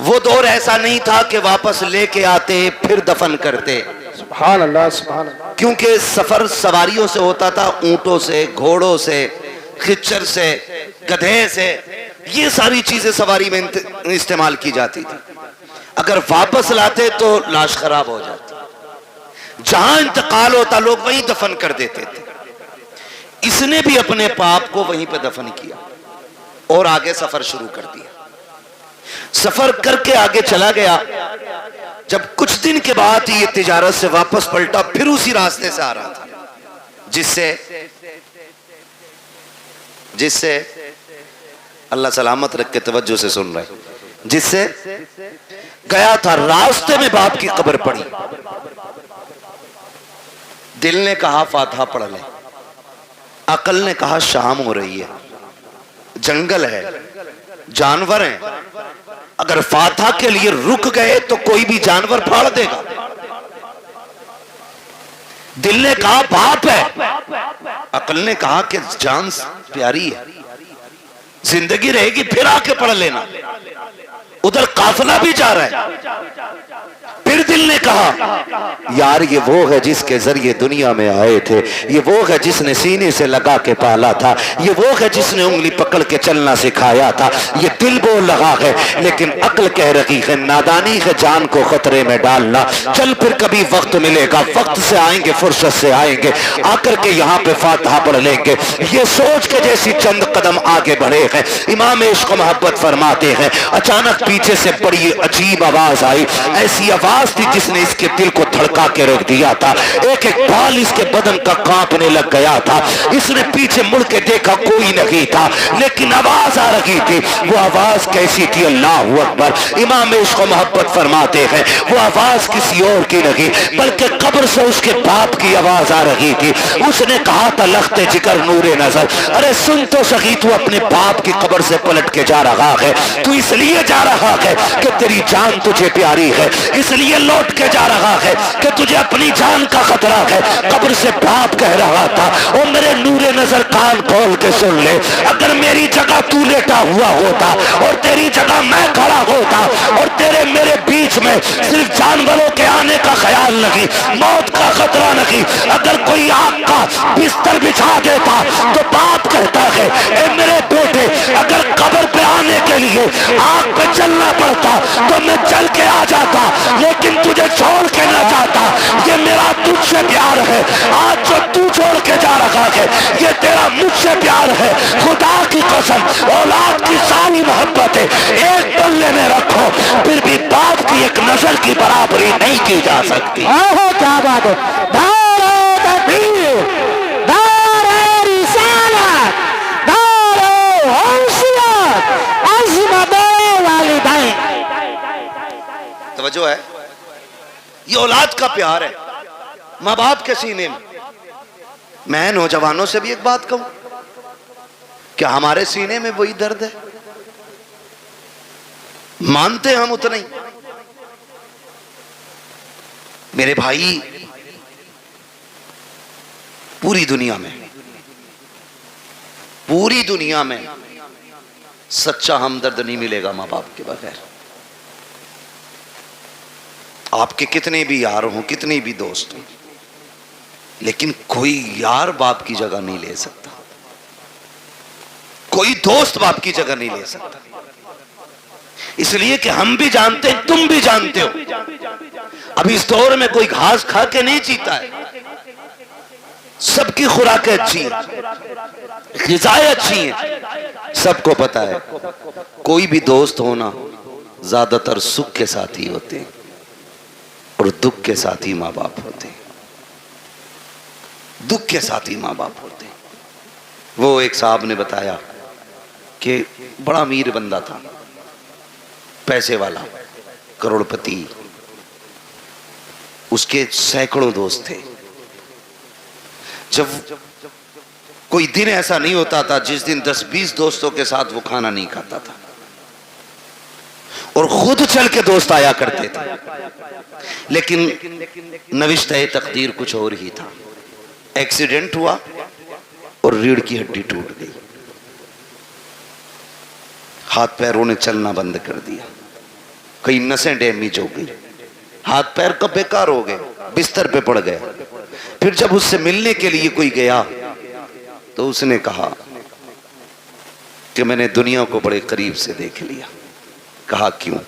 وہ دور ایسا نہیں تھا کہ واپس لے کے آتے پھر دفن کرتے. سبحان اللہ سبحان اللہ. کیونکہ سفر سواریوں سے ہوتا تھا، اونٹوں سے، گھوڑوں سے، خچر سے، گدھے سے، یہ ساری چیزیں سواری میں استعمال کی جاتی تھی. اگر واپس لاتے تو لاش خراب ہو جاتی. جہاں انتقال ہوتا لوگ وہیں دفن کر دیتے تھے. اس نے بھی اپنے باپ کو وہیں پہ دفن کیا اور آگے سفر شروع کر دیا. سفر کر کے آگے چلا گیا. جب کچھ دن کے بعد یہ تجارت سے واپس پلٹا پھر اسی راستے سے آ رہا تھا جس سے اللہ سلامت رکھ کے توجہ سے سن رہے جس سے گیا تھا. راستے میں باپ کی قبر پڑی. دل نے کہا فاتحہ پڑھ لے, عقل نے کہا شام ہو رہی ہے, جنگل ہے, جانور ہیں, اگر فاتحہ کے لیے رک گئے تو کوئی بھی جانور پھاڑ دے گا. دل نے کہا باپ ہے, عقل نے کہا کہ جان پیاری ہے, زندگی رہے گی پھر آ کے پڑھ لینا. ادھر قافلہ بھی جا رہا ہے. پھر دل نے کہا یار یہ وہ ہے جس کے ذریعے دنیا میں آئے تھے, یہ وہ ہے جس نے سینے سے لگا کے پالا تھا, یہ وہ ہے جس نے انگلی پکڑ کے چلنا سکھایا تھا. یہ دل بول رہا ہے لیکن عقل کہہ رہی ہے نادانی ہے جان کو خطرے میں ڈالنا. چل پھر کبھی وقت ملے گا, وقت سے آئیں گے, فرصت سے آئیں گے, آ کر کے یہاں پہ فاتحہ پڑھ لیں گے. یہ سوچ کے جیسی چند قدم آگے بڑھے ہیں, امام عشق و محبت فرماتے ہیں اچانک پیچھے سے بڑی عجیب آواز آئی. ایسی آواز تھی جس نے اس کے دل کو دھڑکا کے رکھ دیا تھا. ایک ایک بال اس کے بدن کا کانپنے لگ گیا تھا. اس نے پیچھے مڑ کے دیکھا کوئی نہیں تھا, لیکن آواز آ رہی تھی. وہ آواز کیسی تھی؟ اللہ اکبر. امام عشق و محبت فرماتے ہیں وہ آواز کسی اور کی نہیں بلکہ قبر سے اس کے باپ کی آواز آ رہی تھی. اس نے کہا تھا لخت جگر نور نظر, ارے سن تو سخی, تو اپنے باپ کی قبر سے پلٹ کے جا رہا ہے. تو اس لیے جا رہا ہے کہ تیری جان تجھے پیاری ہے, اس لیے لوٹ کے جا رہا ہے کہ تجھے اپنی جان کا خطرہ ہے. قبر سے باپ کہہ رہا تھا او میرے نور نظر کان کھول کے سن لے, اگر میری جگہ تو لیٹا ہوا ہوتا اور تیری جگہ میں کھڑا ہوتا اور تیرے میرے بیچ میں صرف جانوروں کے آنے کا خیال نہیں, موت کا خطرہ نہیں, اگر کوئی آگ کا بستر بچھا دیتا تو باپ کہتا ہے اے میرے بیٹے اگر قبر پہ آنے کے لیے آگ پہ چلنا پڑتا تو میں چل کے آ جاتا, لیکن تجھے چھوڑ کے نہ جاتا. یہ میرا تجھ سے پیار ہے, آج جو تو چھوڑ کے جا رہا ہے یہ تیرا مجھ سے پیار ہے. خدا کی قسم اولاد کی ساری محبتیں ایک پلے میں رکھو, پھر بھی باپ کی ایک نظر کی برابری نہیں کی جا سکتی. کیا بات ہے. دار تکبیر, دار رسالت, دار حیثیت, عظمت والدین. توجہ ہے, یہ اولاد کا پیار ہے ماں باپ کے سینے میں. میں نوجوانوں سے بھی ایک بات کہوں, کیا ہمارے سینے میں وہی درد ہے؟ مانتے ہم اتنا ہی. میرے بھائی پوری دنیا میں سچا ہمدرد نہیں ملے گا ماں باپ کے بغیر. آپ کے کتنے بھی یار ہوں, کتنے بھی دوست ہوں, لیکن کوئی یار باپ کی جگہ نہیں لے سکتا, کوئی دوست باپ کی جگہ نہیں لے سکتا. اس لیے کہ ہم بھی جانتے ہیں, تم بھی جانتے ہو, ابھی اس دور میں کوئی گھاس کھا کے نہیں جیتا ہے. سب کی خوراکیں اچھی ہیں, غذائیں اچھی ہیں, سب کو پتا ہے. کوئی بھی دوست ہونا زیادہ تر سکھ کے ساتھ ہی ہوتے ہیں اور دکھ کے ساتھ ہی ماں باپ ہوتے ہیں. دکھ کے ساتھ ہی ماں باپ ہوتے ہیں. وہ ایک صاحب نے بتایا کہ بڑا امیر بندہ تھا, پیسے والا, کروڑ پتی, اس کے سینکڑوں دوست تھے. جب کوئی دن ایسا نہیں ہوتا تھا جس دن 10-20 دوستوں کے ساتھ وہ کھانا نہیں کھاتا تھا, اور خود چل کے دوست آیا کرتے تھے. لیکن نوشتہ تقدیر کچھ اور ہی تھا. ایکسیڈنٹ ہوا اور ریڑھ کی ہڈی ٹوٹ گئی, ہاتھ پیروں نے چلنا بند کر دیا, کئی نسیں ڈیمیج ہو گئی, ہاتھ پیر کا بیکار ہو گئے, بستر پہ پڑ گیا. پھر جب اس سے ملنے کے لیے کوئی گیا تو اس نے کہا کہ میں نے دنیا کو بڑے قریب سے دیکھ لیا. کہا کیوں؟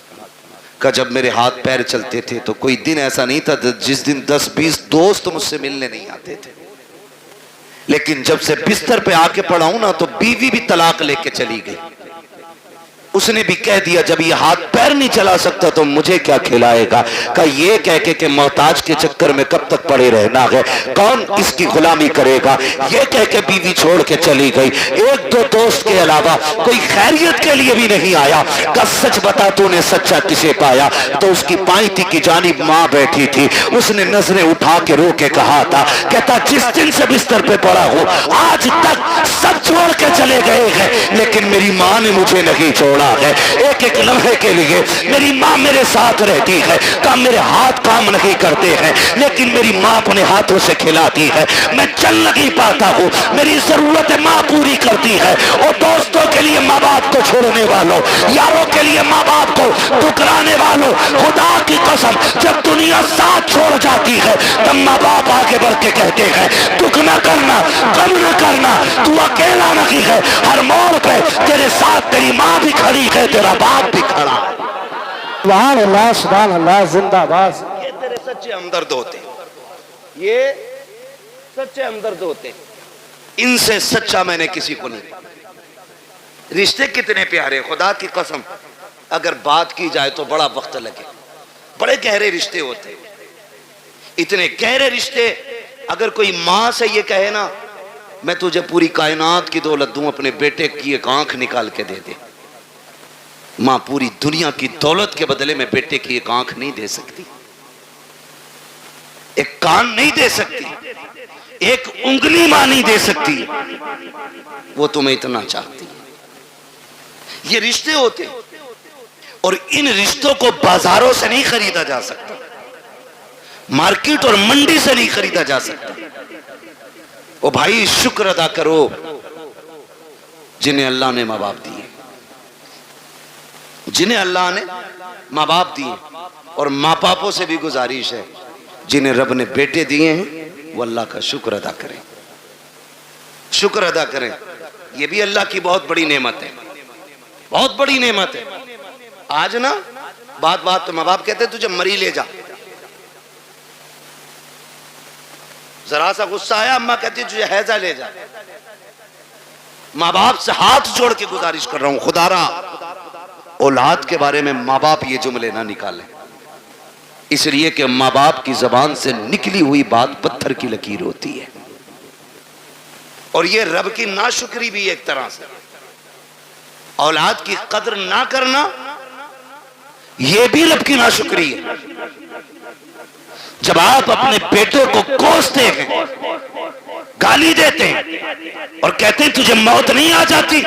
کہ جب میرے ہاتھ پیر چلتے تھے تو کوئی دن ایسا نہیں تھا جس دن 10-20 دوست مجھ سے ملنے نہیں آتے تھے, لیکن جب سے بستر پہ آ کے پڑا ہوں نا تو بیوی بھی طلاق لے کے چلی گئی. اس نے بھی کہہ دیا جب یہ ہاتھ پیر نہیں چلا سکتا تو مجھے کیا کھلائے گا؟ کہا یہ کہہ کے کہ محتاج کے چکر میں کب تک پڑے رہنا ہے، کون اس کی غلامی کرے گا؟ یہ کہہ کے بیوی چھوڑ کے چلی گئی۔ ایک دو دوست کے علاوہ کوئی خیریت کے لیے بھی نہیں آیا۔ کہا سچ بتا تو نے سچا کسے پایا؟ تو اس کی پائنتی کی جانب ماں بیٹھی تھی، اس نے نظریں اٹھا کے رو کے کہا تھا، کہتا جس دن سے بستر پہ پڑا ہوں آج تک سب چھوڑ کے چلے گئے ہیں لیکن میری ماں نے مجھے نہیں چھوڑا ہے۔ ایک ایک لمحے کے لیے میری ماں میرے ساتھ رہتی ہے۔ کہا میرے ہاتھ کام نہیں کرتے ہیں لیکن میری ماں اپنے ہاتھوں سے کھلاتی ہے، میں چل نہیں پاتا ہوں، میری ضرورت ماں پوری کرتی ہے۔ اور دوستوں کے لیے ماں باپ کو چھوڑنے والوں، یاروں کے لیے ماں باپ کو ٹکرانے والوں، خدا کی قسم جب دنیا ساتھ چھوڑ جاتی ہے تب ماں باپ آگے بڑھ کے کہتے ہیں دکھ نہ کرنا، غم نہ کرنا، تو اکیلا نہیں ہے، ہر موڑ پہ تیرے ساتھ تیری ماں بھی کھڑی ہے، تیرا باپ بھی کھڑا ہے۔ سبحان اللہ سبحان اللہ زندہ باد۔ یہ تیرے سچے ہمدرد ہوتے ہیں، یہ سچے ہمدرد ہوتے ہیں، ان سے سچا میں نے کسی کو نہیں۔ رشتے کتنے پیارے، خدا کی قسم اگر بات کی جائے تو بڑا وقت لگے، بڑے گہرے رشتے ہوتے ہیں، اتنے گہرے رشتے۔ اگر کوئی ماں سے یہ کہے نا میں تجھے پوری کائنات کی دولت دوں، اپنے بیٹے کی ایک آنکھ نکال کے دے دے، ماں پوری دنیا کی دولت کے بدلے میں بیٹے کی ایک آنکھ نہیں دے سکتی، ایک کان نہیں دے سکتی، ایک انگلی ماں نہیں دے سکتی، وہ تمہیں اتنا چاہتی ہے۔ یہ رشتے ہوتے ہیں اور ان رشتوں کو بازاروں سے نہیں خریدا جا سکتا، مارکیٹ اور منڈی سے نہیں خریدا جا سکتا۔ او بھائی شکر ادا کرو جنہیں اللہ نے ماں باپ دیے، جنہیں اللہ نے ماں باپ دیے، اور ماں باپوں سے بھی گزارش ہے جنہیں رب نے بیٹے دیے ہیں وہ اللہ کا شکر ادا کریں، شکر ادا کریں۔ یہ بھی اللہ کی بہت بڑی نعمت ہے، بہت بڑی نعمت ہے۔ آج نا بات پہ ماں باپ کہتے ہیں تجھے مری لے جا، ذرا سا غصہ آیا اماں کہتی تجھے حیضہ لے جا۔ ماں باپ سے ہاتھ جوڑ کے گزارش کر رہا ہوں خدا را اولاد کے بارے میں ماں باپ یہ جملے نہ نکالیں، اس لیے کہ ماں باپ کی زبان سے نکلی ہوئی بات پتھر کی لکیر ہوتی ہے، اور یہ رب کی ناشکری بھی ایک طرح سے۔ اولاد کی قدر نہ کرنا یہ بھی رب کی ناشکری ہے۔ جب آپ اپنے بیٹے کو کوستے ہیں، گالی دیتے ہیں اور کہتے ہیں تجھے موت نہیں آ جاتی،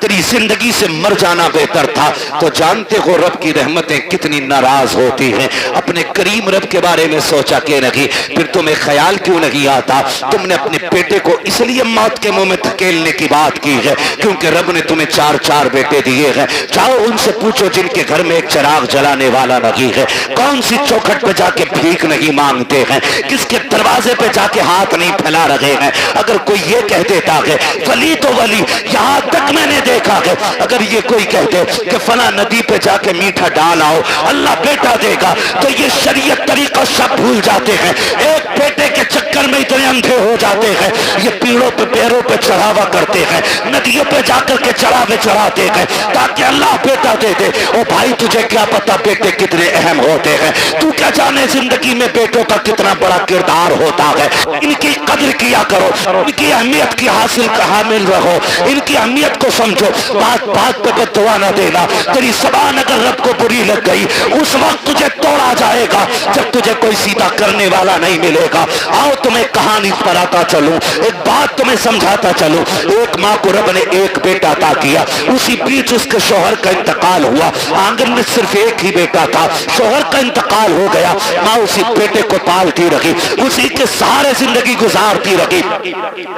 تیری زندگی سے مر جانا بہتر تھا، تو جانتے ہو رب کی رحمتیں کتنی ناراض ہوتی ہیں۔ اپنے کریم رب کے بارے میں سوچا کہ نہیں، پھر تمہیں خیال کیوں نہیں آتا؟ تم نے اپنے بیٹے کو اس لیے موت کے منہ میں دھکیلنے کی بات کی ہے کیونکہ رب نے تمہیں 4 بیٹے دیے ہیں۔ جاؤ ان سے پوچھو جن کے گھر میں ایک چراغ جلانے والا نہیں ہے، کون سی چوکھٹ پہ جا کے بھیک نہیں مانگتے ہیں، کس کے دروازے پہ جا کے ہاتھ نہیں پھیلا رہے ہیں۔ اگر کوئی یہ کہہ دیتا ہے ولی تو ولی، یہاں تک میں نے دیکھا ہے اگر یہ کوئی کہتے کہ فلاں ندی پہ جا کے میٹھا ڈال آؤ اللہ بیٹا دے گا، تو یہ شریعت طریقہ سب بھول جاتے ہیں، ایک بیٹے کے چکر میں اتنے اندھے ہو جاتے ہیں، یہ پیڑوں پہ پیروں پہ چڑھاوا کرتے ہیں، ندیوں پہ جا کر کے چڑھاوے چڑھاتے ہیں تاکہ اللہ بیٹا دے دے۔ او بھائی تجھے کیا پتا بیٹے کتنے اہم ہوتے ہیں؟ تو کیا جانے زندگی میں بیٹوں کا کتنا بڑا کردار ہوتا ہے؟ ان کی قدر کیا کرو، ان کی اہمیت کی حامل رہو، ان کی اہمیت کو سمجھو، بات پہ دعا نہ دینا۔ تیری زبان اگر رب کو بری لگ گئی اس وقت تجھے توڑا جائے گا جب تجھے کوئی سیدھا کرنے والا نہیں ملے گا۔ آؤ تمہیں کہانی پر آتا چلوں، ایک بات تمہیں سمجھاتا چلوں۔ ایک ماں کو رب نے ایک بیٹا عطا کیا، اسی بیچ اس کے شوہر کا انتقال ہوا، آنگن میں صرف ایک ہی بیٹا تھا، شوہر کا انتقال ہو گیا، ماں اسی بیٹے کو پالتی رہی، اسی کے سہارے زندگی گزارتی رہی۔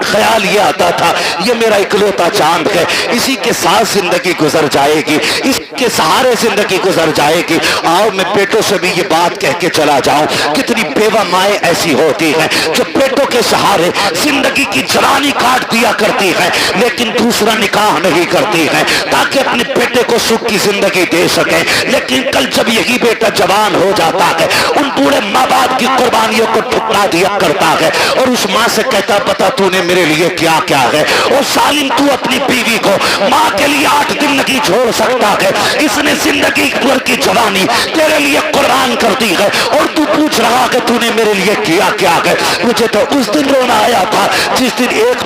خیال یہ آتا تھا یہ میرا اکلوتا چاند ہے، اسی کے ساتھ زندگی گزر جائے گی، اس کے سہارے زندگی گزر جائے گی۔ آؤ میں بیٹوں سے بھی یہ بات کہہ کے چلا جاؤں، کتنی بیوہ مائیں ایسی ہوتی ہیں جو بیٹوں کے سہارے زندگی کی جوانی کاٹ دیا کرتی ہیں لیکن دوسرا نکاح نہیں کرتی ہیں تاکہ اپنے بیٹے کو سکھ کی زندگی دے سکیں، لیکن کل جب یہی بیٹا جوان ہو جاتا ہے ان بوڑھے ماں باپ کی قربانیوں کو ٹھکرا دیا کرتا ہے اور اس ماں سے کہتا پتا تو نے میرے لیے کیا کیا ہے۔ اور ظالم تو اپنی بیوی کو ماں کے لیے 8 دن نہیں چھوڑ سکتا ہے، اس نے زندگی بھر کی جوانی تیرے لیے قربان کر دی ہے، اور تو پوچھ رہا کہ تو نے میرے لیے کیا کیا ہے۔ مجھے تو اس دن رونا آیا تھا جس دن ایک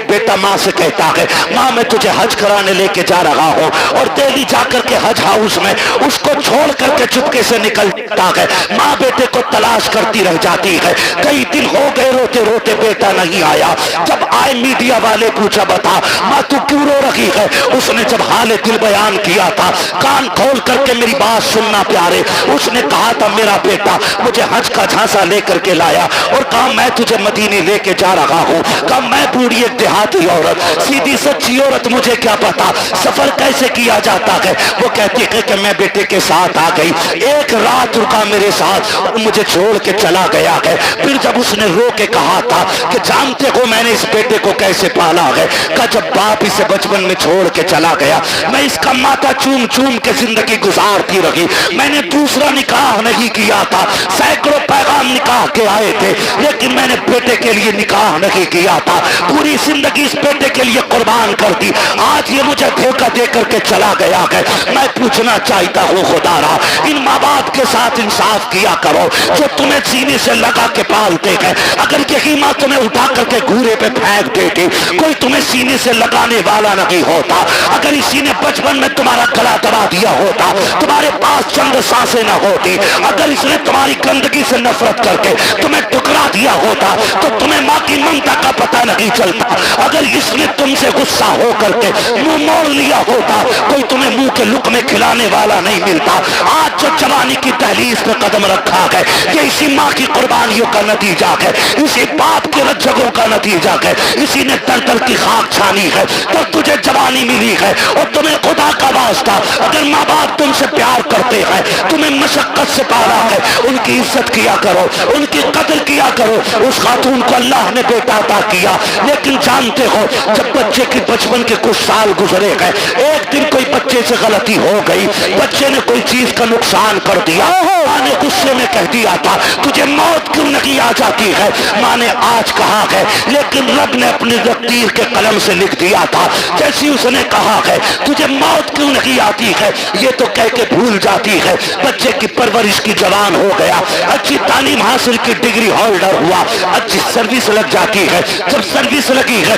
بیٹا ماں سے کہتا ہے ماں میں تجھے حج کرانے لے کے جا رہا ہوں، اور دہلی جا کر کے حج ہاؤس میں اس کو چھوڑ کر کے چپکے سے نکلتا ہے، ماں بیٹے کو تلاش کرتی رہ جاتی ہے، کئی دن ہو گئے روتے روتے بیٹا نہیں آیا، جب آئے میڈیا والے پوچھا بتا ماں تو کیوں رو رہی ہے، اس نے جب حال دل بیان کیا تھا، کان کھول کر کے میری بات سننا پیارے، اس نے کہا تھا میرا بیٹا مجھے حج کا جھانسا لے کر کے لایا اور کہا میں تجھے مدینے لے کے جا رہا ہوں، کہا میں بوڑھی ایک دیہاتی عورت سیدھی سچی عورت مجھے کیا پتا سفر کیسے کیا جاتا ہے، وہ کہتی ہے کہ میں بیٹے کے ساتھ آ گئی، ایک رات رکا میرے ساتھ اور مجھے چھوڑ کے چلا گیا ہے، پھر جب اس نے رو کے کہا تھا کہ جانتے ہو میں نے اس بیٹے کو کیسے پالا ہے، کہ جب باپ اسے بچپن میں چھوڑ کے چلا گیا میں اس کا ماتھا چوم چوم کے زندگی گزارتی رہی، میں نے دوسرا نکاح نہیں کیا تھا، سینکڑوں پیغام نکاح کے آئے تھے لیکن میں نے بیٹے کے لیے نکاح نہیں کیا تھا، پوری زندگی اس بیٹے کے لیے قربان کر دی، آج یہ مجھے دھوکہ دے کر کے چلا گیا ہے، میں پوچھنا چاہتا ہوں خدا را ان ماں باپ کے ساتھ انصاف کیا کرو جو تمہیں سینے سے لگا کے پالتے ہیں، اگر یہی ماں تمہیں اٹھا کر کے گھورے پہ پھینک دیتی کوئی تمہیں سینے سے لگانے والا نہیں ہوتا، اگر اسی نے بچپن میں تمہارا گلا دبا دیا ہوتا تمہارے پاس چند سانسیں نہ ہوتی، اگر اس نے تمہاری گندگی سے نفرت کر کے تمہیں ٹکرا دیا ہوتا تو تمہیں ماں کی ممتا کا پتہ نہیں چلتا، اگر اس نے تم سے غصہ ہو کر کے منہ موڑ لیا ہوتا کوئی تمہیں منہ کے لقمے کھلانے والا نہیں ملتا، آج جو جوانی کی دہلیز پہ قدم رکھا ہے یہ اسی ماں کی قربانیوں کا نتیجہ ہے، اسی باپ کے رجگوں کا نتیجہ ہے، اسی نے در در کی خاک چھانی ہے تو تجھے جوانی ملی ہے، اور تمہیں خدا کا واسطہ اگر ماں باپ تم سے پیار کرتے ہیں تمہیں مشقت سے پالا ہے ان کی عزت کیا کرو ان کی قدر کیا کرو، اس خاتون کو اللہ نے بیٹا عطا کیا لیکن جانتے ہو جب بچے کی بچپن کے کچھ سال گزرے گئے ایک دن کوئی بچے سے غلطی ہو گئی، بچے نے کوئی چیز کا نقصان کر دیا، ماں نے غصے میں کہہ دیا تھا تجھے موت کیوں نہیں آ جاتی ہے، ماں نے آج کہا ہے لیکن رب نے اپنی تقدیر کے قلم سے لکھ دیا تھا، جیسی اس نے کہا ہے تجھے موت کیوں نہیں آتی ہے یہ تو کہہ کے بھول جاتی ہے، بچے کی پرورش کی جوان ہو گیا، اچھی تعلیم حاصل کی ڈگری ہولڈر ہوا، اچھی سروس لگ جاتی ہے، جب سروس لگی ہے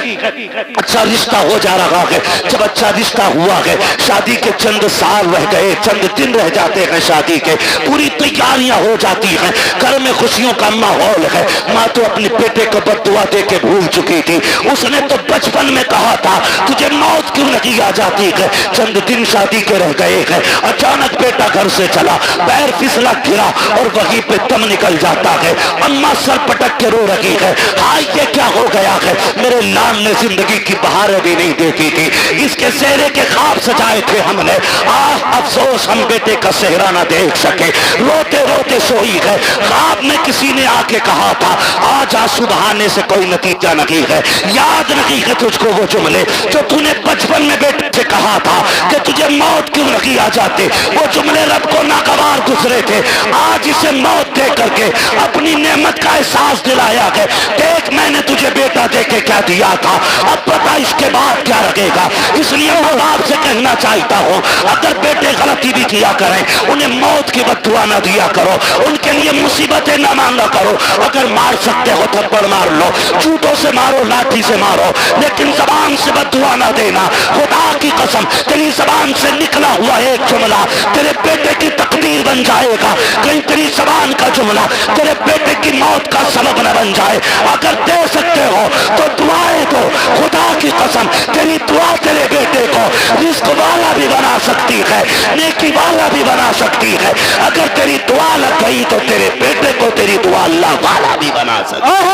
اچھا رشتہ ہو جا رہا ہے، جب اچھا رشتہ ہوا ہے شادی کے چند سال رہ گئے چند دن رہ جاتے ہیں شادی کے، پوری تیاریاں ہو جاتی ہیں، گھر میں خوشیوں کا ماحول ہے، ماں تو اپنے بیٹے کو بد دعا دے کے بھول چکی تھی، اس نے تو بچپن میں کہا تھا تجھے موت کیوں نہیں آ جاتی ہے، چند دن شادی کے رہ گئے ہیں اچانک بیٹا گھر سے چلا پیر پھسلا گرا اور وہیں پہ دم نکل جاتا ہے، اماں سر پٹک کے رو رہی ہے ہائے یہ کیا ہو گیا ہے، میرے لال نے زندگی کی بہاریں بھی نہیں دیکھی تھی، اس کے چہرے کے خواب سجائے تھے ہم نے، افسوس ہم بیٹے کا چہرہ نہ دیکھ سکے، روتے روتے سوئی ہے، خواب میں کسی نے آ کے کہا تھا آج آنسو بہانے سے کوئی نتیجہ نہیں ہے، یاد نہیں ہے تجھ کو وہ جملے جو تو نے بچپن میں بیٹے سے کہا تھا کہ تجھے موت کیوں نہیں آ جاتے، وہ جملے رب کو ناگوار گزرے تھے، آج اسے موت دے کر کے اپنی نعمت کا احساس دلایا ہے، دیکھ میں نے تجھے بیٹا دے کے کیا دیا تھا اب پتا اس کے بعد کیا رکھے گا، اس لیے میں آپ سے کہنا چاہتا ہوں اگر بیٹے غلطی بھی کیا کریں انہیں موت کی بد دعا نہ دیا کرو، ان کے لیے مصیبتیں نہ مانگا کرو، اگر مار سکتے ہو تھپڑ مار لو، جوتوں سے مارو لاٹھی سے مارو لیکن زبان سے بد دعا نہ دینا، خدا کی قسم تیری زبان سے نکلا ہوا ایک جملہ تیرے بیٹے کی تقدیر بن جائے گا، کہیں تیری زبان کا جملہ تیرے بیٹے کی موت کا سبب نہ بن جائے، اگر دے سکتے ہو تو دعائیں دو، خدا کی قسم تیری دعا تیرے بیٹے کو رزق والا بھی بنا سکتی ہے، نیکی والا بھی بنا سکتی ہے، اگر تیری دعا لگ گئی تو تیرے بیٹے کو تیری دعا اللہ والا بھی بنا سکتی ہے۔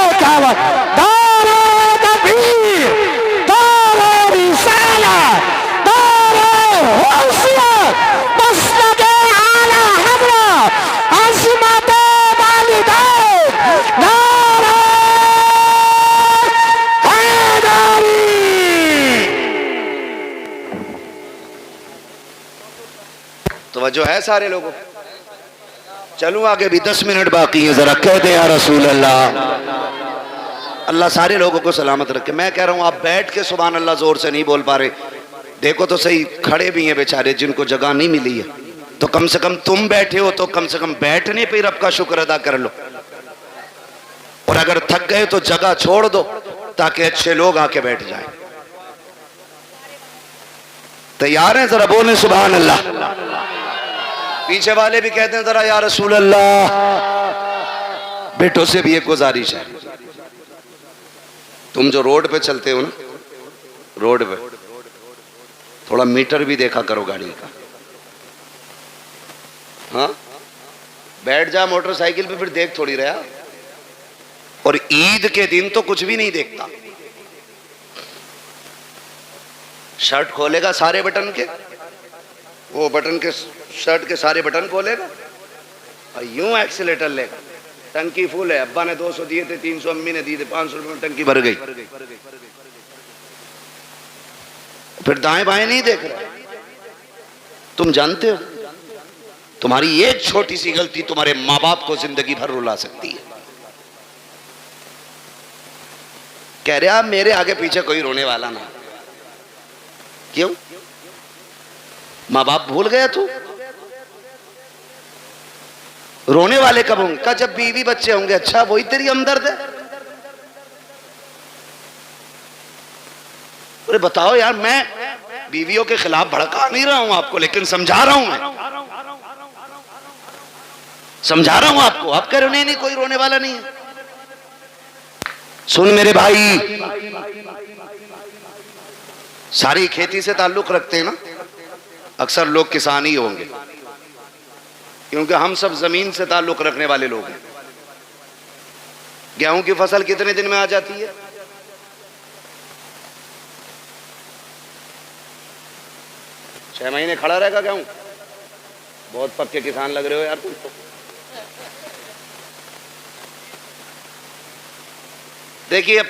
توجہ ہے سارے لوگوں، چلوں آگے بھی 10 منٹ باقی ہیں، ذرا کہہ دیں یا رسول اللہ، اللہ سارے لوگوں کو سلامت رکھے۔ میں کہہ رہا ہوں آپ بیٹھ کے سبحان اللہ زور سے نہیں بول پا رہے، دیکھو تو صحیح، کھڑے بھی ہیں بیچارے جن کو جگہ نہیں ملی ہے، تو کم سے کم تم بیٹھے ہو تو کم سے کم بیٹھنے پہ رب کا شکر ادا کر لو، اور اگر تھک گئے تو جگہ چھوڑ دو تاکہ اچھے لوگ آ کے بیٹھ جائیں۔ تیار ہیں؟ ذرا بولیں سبحان اللہ۔ پیچھے والے بھی کہتے ہیں ذرا یا رسول اللہ۔ بیٹوں سے بھی ایک گزارش ہے، تم جو روڈ پہ چلتے ہو نا، روڈ پہ تھوڑا میٹر بھی دیکھا کرو گاڑی کا، ہاں بیٹھ جا موٹر سائیکل پہ پھر دیکھ تھوڑی رہا، اور عید کے دن تو کچھ بھی نہیں دیکھتا، شرٹ کھولے گا سارے بٹن کے، وہ بٹن کے شرٹ کے سارے بٹن کھولے گا اور یوں ایکسیلیٹر لے گا، ٹنکی فل ہے، ابا نے 200 دیے تھے، 300 امی نے دیے تھے، 500 روپے میں ٹنکی بھر گئی، پھر دائیں بائیں نہیں دیکھ رہا۔ تم جانتے ہو تمہاری ایک چھوٹی سی غلطی تمہارے ماں باپ کو زندگی بھر رلا سکتی ہے۔ کہہ رہا میرے آگے پیچھے کوئی رونے والا نہ، کیوں؟ ماں باپ بھول گیا تو؟ رونے والے کب ہوں گے؟ کہا جب بیوی بچے ہوں گے۔ اچھا وہی تیری ہمدرد ہے؟ ارے بتاؤ یار، میں بیویوں کے خلاف بھڑکا نہیں رہا ہوں آپ کو، لیکن سمجھا رہا ہوں، میں سمجھا رہا ہوں آپ کو۔ آپ کہہ رہے نہیں کوئی رونے والا نہیں ہے۔ سن میرے بھائی، ساری کھیتی سے تعلق رکھتے ہیں نا، اکثر لوگ کسان ہی ہوں گے، کیونکہ ہم سب زمین سے تعلق رکھنے والے لوگ ہیں۔ گیہوں کی فصل کتنے دن میں آ جاتی ہے؟ 6 مہینے کھڑا رہے گا گیہوں؟ بہت پکے کسان لگ رہے ہو یار تم تو۔ دیکھیے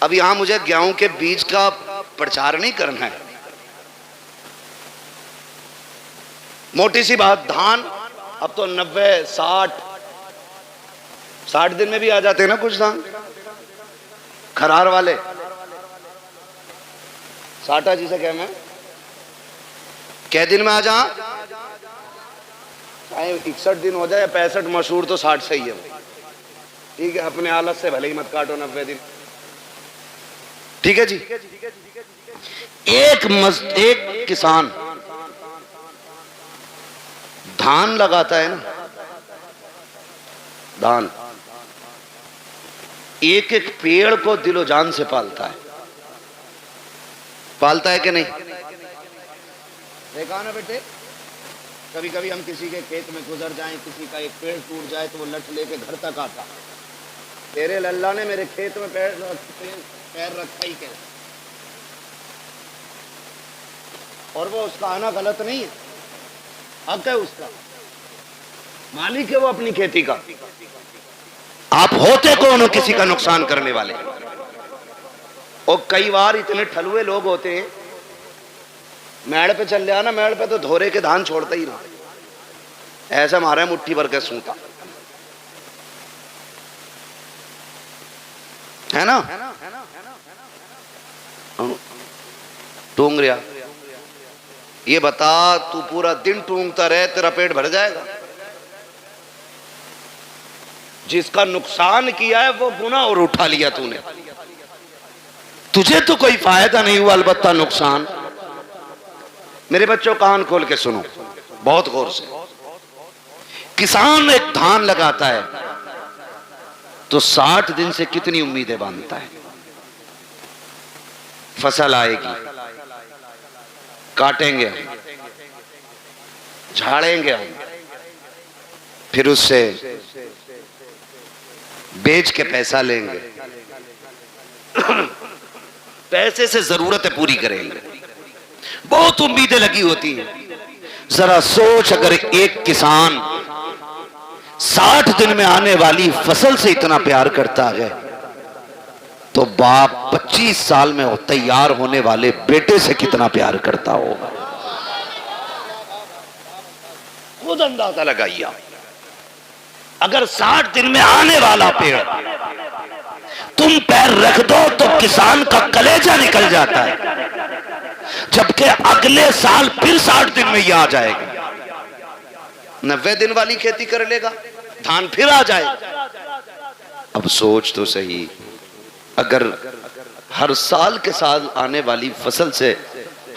اب یہاں مجھے گیہوں کے بیج کا پرچار نہیں کرنا ہے، موٹی سی بات، دھان اب تو 90 60 دن میں بھی آ جاتے ہیں نا کچھ دھان، کھرار والے ساٹا جسے کہ میں کہہ دن میں آ جا، 61 دن ہو جائے یا 65، مشہور تو 60 صحیح ہے، ٹھیک ہے، اپنے حالت سے بھلے ہی مت کاٹو 90 دن، ٹھیک ہے جی۔ ایک کسان دھان لگاتا ہے نا، دھان ایک ایک پیڑ کو دل و جان سے پالتا ہے کہ نہیں؟ دیکھا نا بیٹے، کبھی کبھی ہم کسی کے کھیت میں گزر جائیں، کسی کا ایک پیڑ ٹوٹ جائے تو وہ لٹ لے کے گھر تک آتا، تیرے اللہ نے میرے کھیت میں پیر رکھا ہی کیسے؟ اور وہ اس کا آنا غلط نہیں ہے، حق ہے اس کا، مالک ہے وہ اپنی کھیتی کا۔ آپ ہوتے کون ہو کسی کا نقصان کرنے والے؟ اور کئی بار اتنے ٹھلوے لوگ ہوتے ہیں، میڑ پہ چل جانا، میڑ پہ تو دھورے کے دھان چھوڑتا ہی رہا، ایسا مارا مٹھی بھر کے سوتا ہے نا، ٹونگ رہا۔ یہ بتا تو پورا دن ٹونگتا رہے تیرا پیٹ بھر جائے گا؟ جس کا نقصان کیا ہے وہ گناہ اور اٹھا لیا تو نے، تجھے تو کوئی فائدہ نہیں ہوا، البتہ نقصان۔ میرے بچوں کان کھول کے سنو بہت غور سے، کسان ایک دھان لگاتا ہے تو 60 دن سے کتنی امیدیں باندھتا ہے؟ فصل آئے گی، کاٹیں گے ہم، جھاڑیں گے ہم، پھر اس سے بیچ کے پیسہ لیں گے، پیسے سے ضرورتیں پوری کریں گے، بہت امیدیں لگی ہوتی ہیں۔ ذرا سوچ، اگر ایک کسان 60 دن میں آنے والی فصل سے اتنا پیار کرتا ہے تو باپ 25 سال میں تیار ہونے والے بیٹے سے کتنا پیار کرتا ہوگا؟ خود اندازہ لگائیے۔ اگر 60 دن میں آنے والا پیڑ تم پیر رکھ دو تو کسان کا کلیجہ نکل جاتا ہے، جبکہ اگلے سال پھر 60 دن میں یہ آ جائے گا، 90 دن والی کھیتی کر لے گا، دھان پھر آ جائے گا۔ اب سوچ تو صحیح، اگر ہر سال کے سال آنے والی فصل سے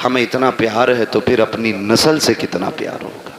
ہمیں اتنا پیار ہے تو پھر اپنی نسل سے کتنا پیار ہوگا۔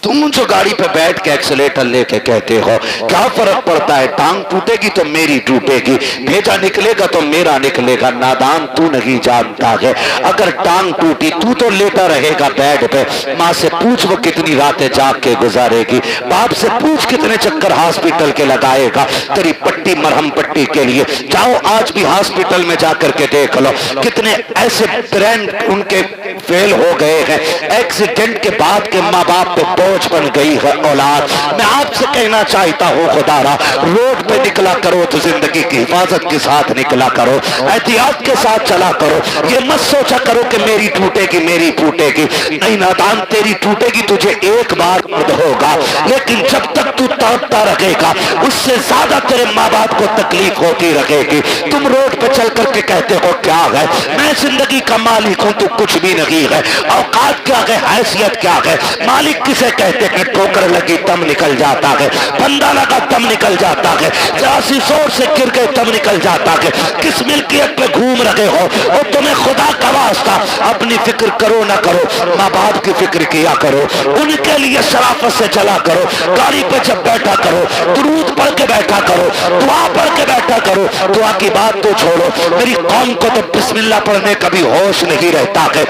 تم جو گاڑی پہ بیٹھ کے ایکسیلیٹر لے کے کہتے ہو کیا فرق پڑتا ہے، ٹانگ ٹوٹے گی تو میری ٹوٹے گی، بھیجا نکلے گا تو میرا نکلے گا، نادان تو نہیں جانتا ہے اگر ٹانگ ٹوٹی تو تو لیٹا رہے گا بیڈ پہ، ماں سے پوچھ وہ کتنی راتیں جاگ کے گزارے گی، باپ سے پوچھ کتنے چکر ہاسپٹل کے لگائے گا تیری پٹی مرہم پٹی کے لیے۔ جاؤ آج بھی ہاسپٹل میں جا کر کے دیکھ لو کتنے ایسے برین ان کے فیل ہو گئے ہیں، ایکسیڈنٹ کے بعد کے ماں باپ پہ بوجھ بن گئی ہے اولاد۔ میں آپ سے کہنا چاہتا ہوں خدا را، روڈ پہ نکلا کرو تو زندگی کی حفاظت کے ساتھ نکلا کرو، احتیاط کے ساتھ چلا کرو، یہ مت سوچا کرو کہ میری ٹوٹے گی میری ٹوٹے گی، نہیں نادان تیری ٹوٹے گی تجھے ایک بار درد ہوگا، لیکن جب تک تو تڑپتا رہے گا اس سے زیادہ تیرے ماں باپ کو تکلیف ہوتی رہے گی۔ تم روڈ پہ چل کر کے کہتے ہو کیا ہے، میں زندگی کا مالک ہوں تو کچھ بھی نہیں ہے، اوقات کیا ہے، حیثیت کیا ہے، مالک کسے کہتے ہیں، ٹھوکر لگی تم نکل جاتا ہے، بندہ لگا تم نکل جاتا ہے، جراسی سور سے گر گئے تم نکل جاتا ہے، کس ملکیت پہ گھوم رہے ہو، اور تمہیں خدا کا واسطہ اپنی فکر کرو نہ کرو، ماں باپ کی فکر کیا کرو، ان کے لیے شرافت سے چلا کرو، گاڑی پہ جب بیٹھا کرو درود پڑھ کے بیٹھا کرو، دعا پڑھ کے بیٹھا کرو، دعا کی بات تو چھوڑو، میری قوم کو تو بسم اللہ پڑھنے کا بھی ہوش نہیں رہتا ہے،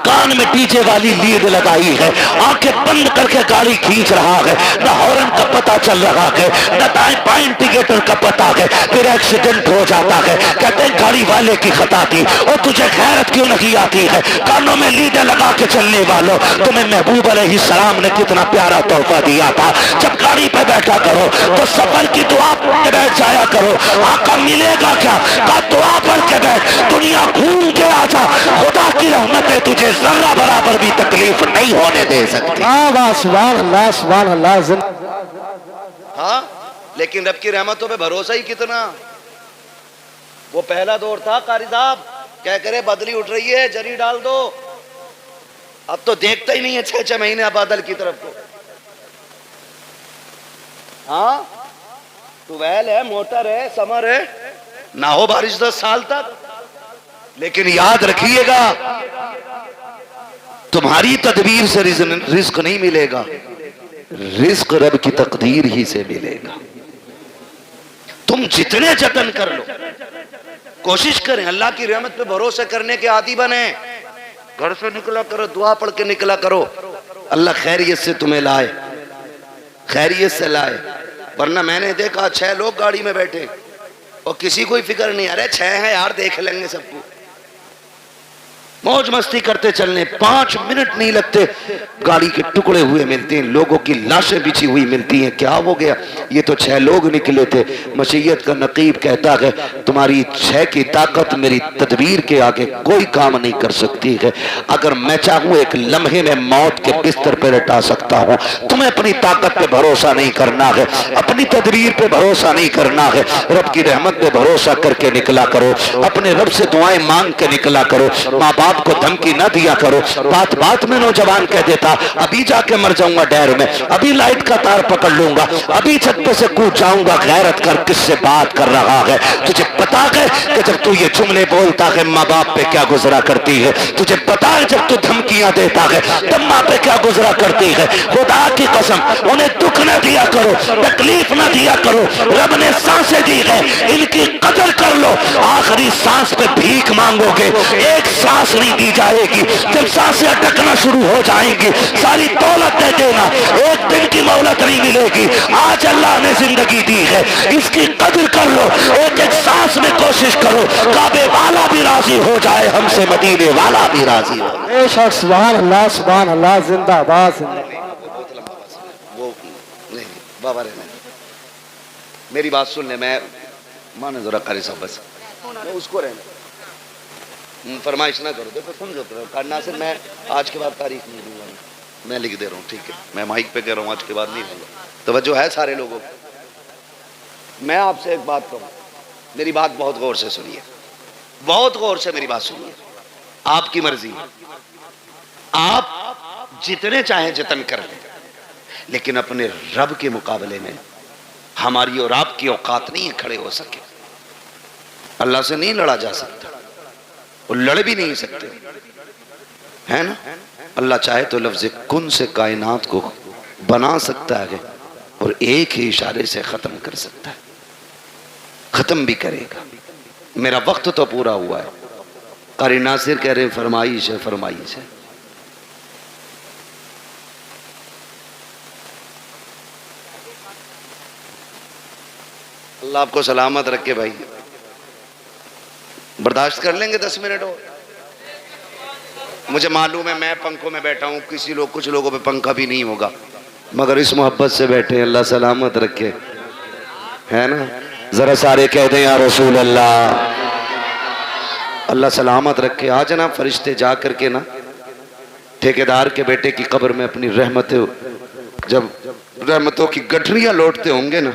کان میں ڈی جے والی لید لگائی ہے، آنکھیں بند کر کے گاڑی کھینچ رہا ہے، نہ ہارن کا پتہ چل رہا ہے، نہ دائیں بائیں انڈیکیٹر کا پتہ ہے، پھر ایکسیڈنٹ ہو جاتا ہے، کہتے ہیں گاڑی والے کی خطا تھی، اور تجھے غیرت کیوں نہیں آتی ہے، کانوں میں لیدیں لگا کے چلنے والوں، تمہیں محبوب علیہ السلام نے کتنا پیارا تحفہ دیا تھا، جب گاڑی پہ بیٹھا کرو تو سفر کی دعا پڑھ کے بیٹھ جایا کرو، آقا ملے گا کیا، کہا دعا پڑھ کے بیٹھ، دنیا گھوم کے آ جا، خدا کی رحمتیں تجھے ذرہ برابر بھی تکلیف نہیں ہونے دے سکتی۔ سبحان اللہ زندہ۔ ہاں لیکن رب کی رحمتوں پہ بھروسہ ہی کتنا۔ وہ پہلا دور تھا قاری صاحب کیا کرے بدلی اٹھ رہی ہے جری ڈال دو، اب تو دیکھتا ہی نہیں ہے 6 مہینے بادل کی طرف کو۔ ہاں ٹویل ہے، موٹر ہے، سمر ہے، نہ ہو بارش 10 سال تک، لیکن یاد رکھیے گا تمہاری تدبیر سے رزق نہیں ملے گا، رزق رب کی تقدیر ہی سے ملے گا۔ تم جتنے جتن کر لو، کوشش کریں اللہ کی رحمت پہ بھروسہ کرنے کے عادی بنیں، گھر سے نکلا کرو دعا پڑھ کے نکلا کرو، اللہ خیریت سے تمہیں لائے، خیریت سے لائے۔ ورنہ میں نے دیکھا 6 لوگ گاڑی میں بیٹھے اور کسی کوئی فکر نہیں، ارے 6 ہیں یار دیکھ لیں گے سب کو، موج مستی کرتے چلنے، 5 منٹ نہیں لگتے گاڑی کے ٹکڑے ہوئے ملتے ہیں، لوگوں کی لاشیں بچھی ہوئی ملتی ہیں۔ کیا ہو گیا؟ یہ تو 6 لوگ نکلے تھے۔ مشیت کا نقیب کہتا ہے تمہاری 6 کی طاقت میری تدبیر کے آگے کوئی کام نہیں کر سکتی ہے، اگر میں چاہوں ایک لمحے میں موت کے بستر پہ لٹا سکتا ہوں۔ تمہیں اپنی طاقت پہ بھروسہ نہیں کرنا ہے، اپنی تدبیر پہ بھروسہ نہیں کرنا ہے، رب کی رحمت پہ بھروسہ کر کے نکلا کرو، اپنے رب سے دعائیں مانگ کے نکلا کرو، ماں باپ کو دھمکی نہ دیا کرو۔ بات بات میں نوجوان کہہ دیتا ابھی جا کے مر جاؤں گا ڈیر میں، ابھی لائٹ کا تار پکڑ لوں گا، ابھی چھت پہ سے کود جاؤں گا۔ غیرت کر، کس سے بات کر رہا ہے؟ تجھے پتا ہے کہ جب تو یہ جملے بولتا ہے ماں باپ پہ کیا گزرا کرتی ہے؟ تجھے پتا ہے جب تو دھمکیاں دیتا ہے تب ماں پہ کیا گزرا کرتی ہے؟ خدا کی قسم انہیں دکھ نہ دیا کرو، تکلیف نہ دیا کرو، رب نے سانسیں دی ہے ان کی قدر کر لو۔ آخری سانس پہ بھیک مانگو گے، ایک سانس نہیں دی جائے گی، جب سانسیں اٹکنا شروع ہو جائیں گی ساری دولت دے دینا، ایک دن کی مہلت نہیں ملے گی۔ آج اللہ نے زندگی دی ہے، اس کی قدر کر لو، ایک ایک سانس میں کوشش کرو، کعبے والا بھی راضی ہو جائے ہم سے، مدینے والا بھی راضی ہو۔ بے شک سبحان اللہ زندہ باد زندہ۔ وہ نہیں بابا رہنے میری بات سن لے، میں مانے ذرا قاری صاحب بس میں اس کو رہنے فرمائش نہ کرو، دیکھو سمجھو ناصر میں آج کے بعد تاریخ نہیں دوں گا، میں لکھ دے رہا ہوں ٹھیک ہے، میں مائک پہ کہہ رہا ہوں آج کے بعد نہیں دوں گا، توجہ ہے سارے لوگوں میں آپ سے ایک بات کہوں, میری بات بہت غور سے سنیے, بہت غور سے میری بات سنیے. آپ کی مرضی, آپ جتنے چاہیں جتن کر لیں, لیکن اپنے رب کے مقابلے میں ہماری اور آپ کی اوقات نہیں کھڑے ہو سکے. اللہ سے نہیں لڑا جا سکتا, وہ لڑ بھی نہیں سکتے, ہے نا. اللہ چاہے تو لفظ کن سے کائنات کو بنا سکتا ہے اور ایک ہی اشارے سے ختم کر سکتا ہے, ختم بھی کرے گا. میرا وقت تو پورا ہوا ہے. قاری ناصر کہہ رہے ہیں فرمائش ہے, فرمائش ہے. اللہ آپ کو سلامت رکھے بھائی. برداشت کر لیں گے 10 منٹ اور؟ مجھے معلوم ہے میں پنکھوں میں بیٹھا ہوں, کچھ لوگوں پہ پنکھا بھی نہیں ہوگا, مگر اس محبت سے بیٹھے. اللہ سلامت رکھے, ہے نا. ذرا سارے کہہ دیں یا رسول اللہ. اللہ سلامت رکھے. آج نا فرشتے جا کر کے نا ٹھیکیدار کے بیٹے کی قبر میں اپنی جب رحمتوں کی گٹھریاں لوٹتے ہوں گے نا,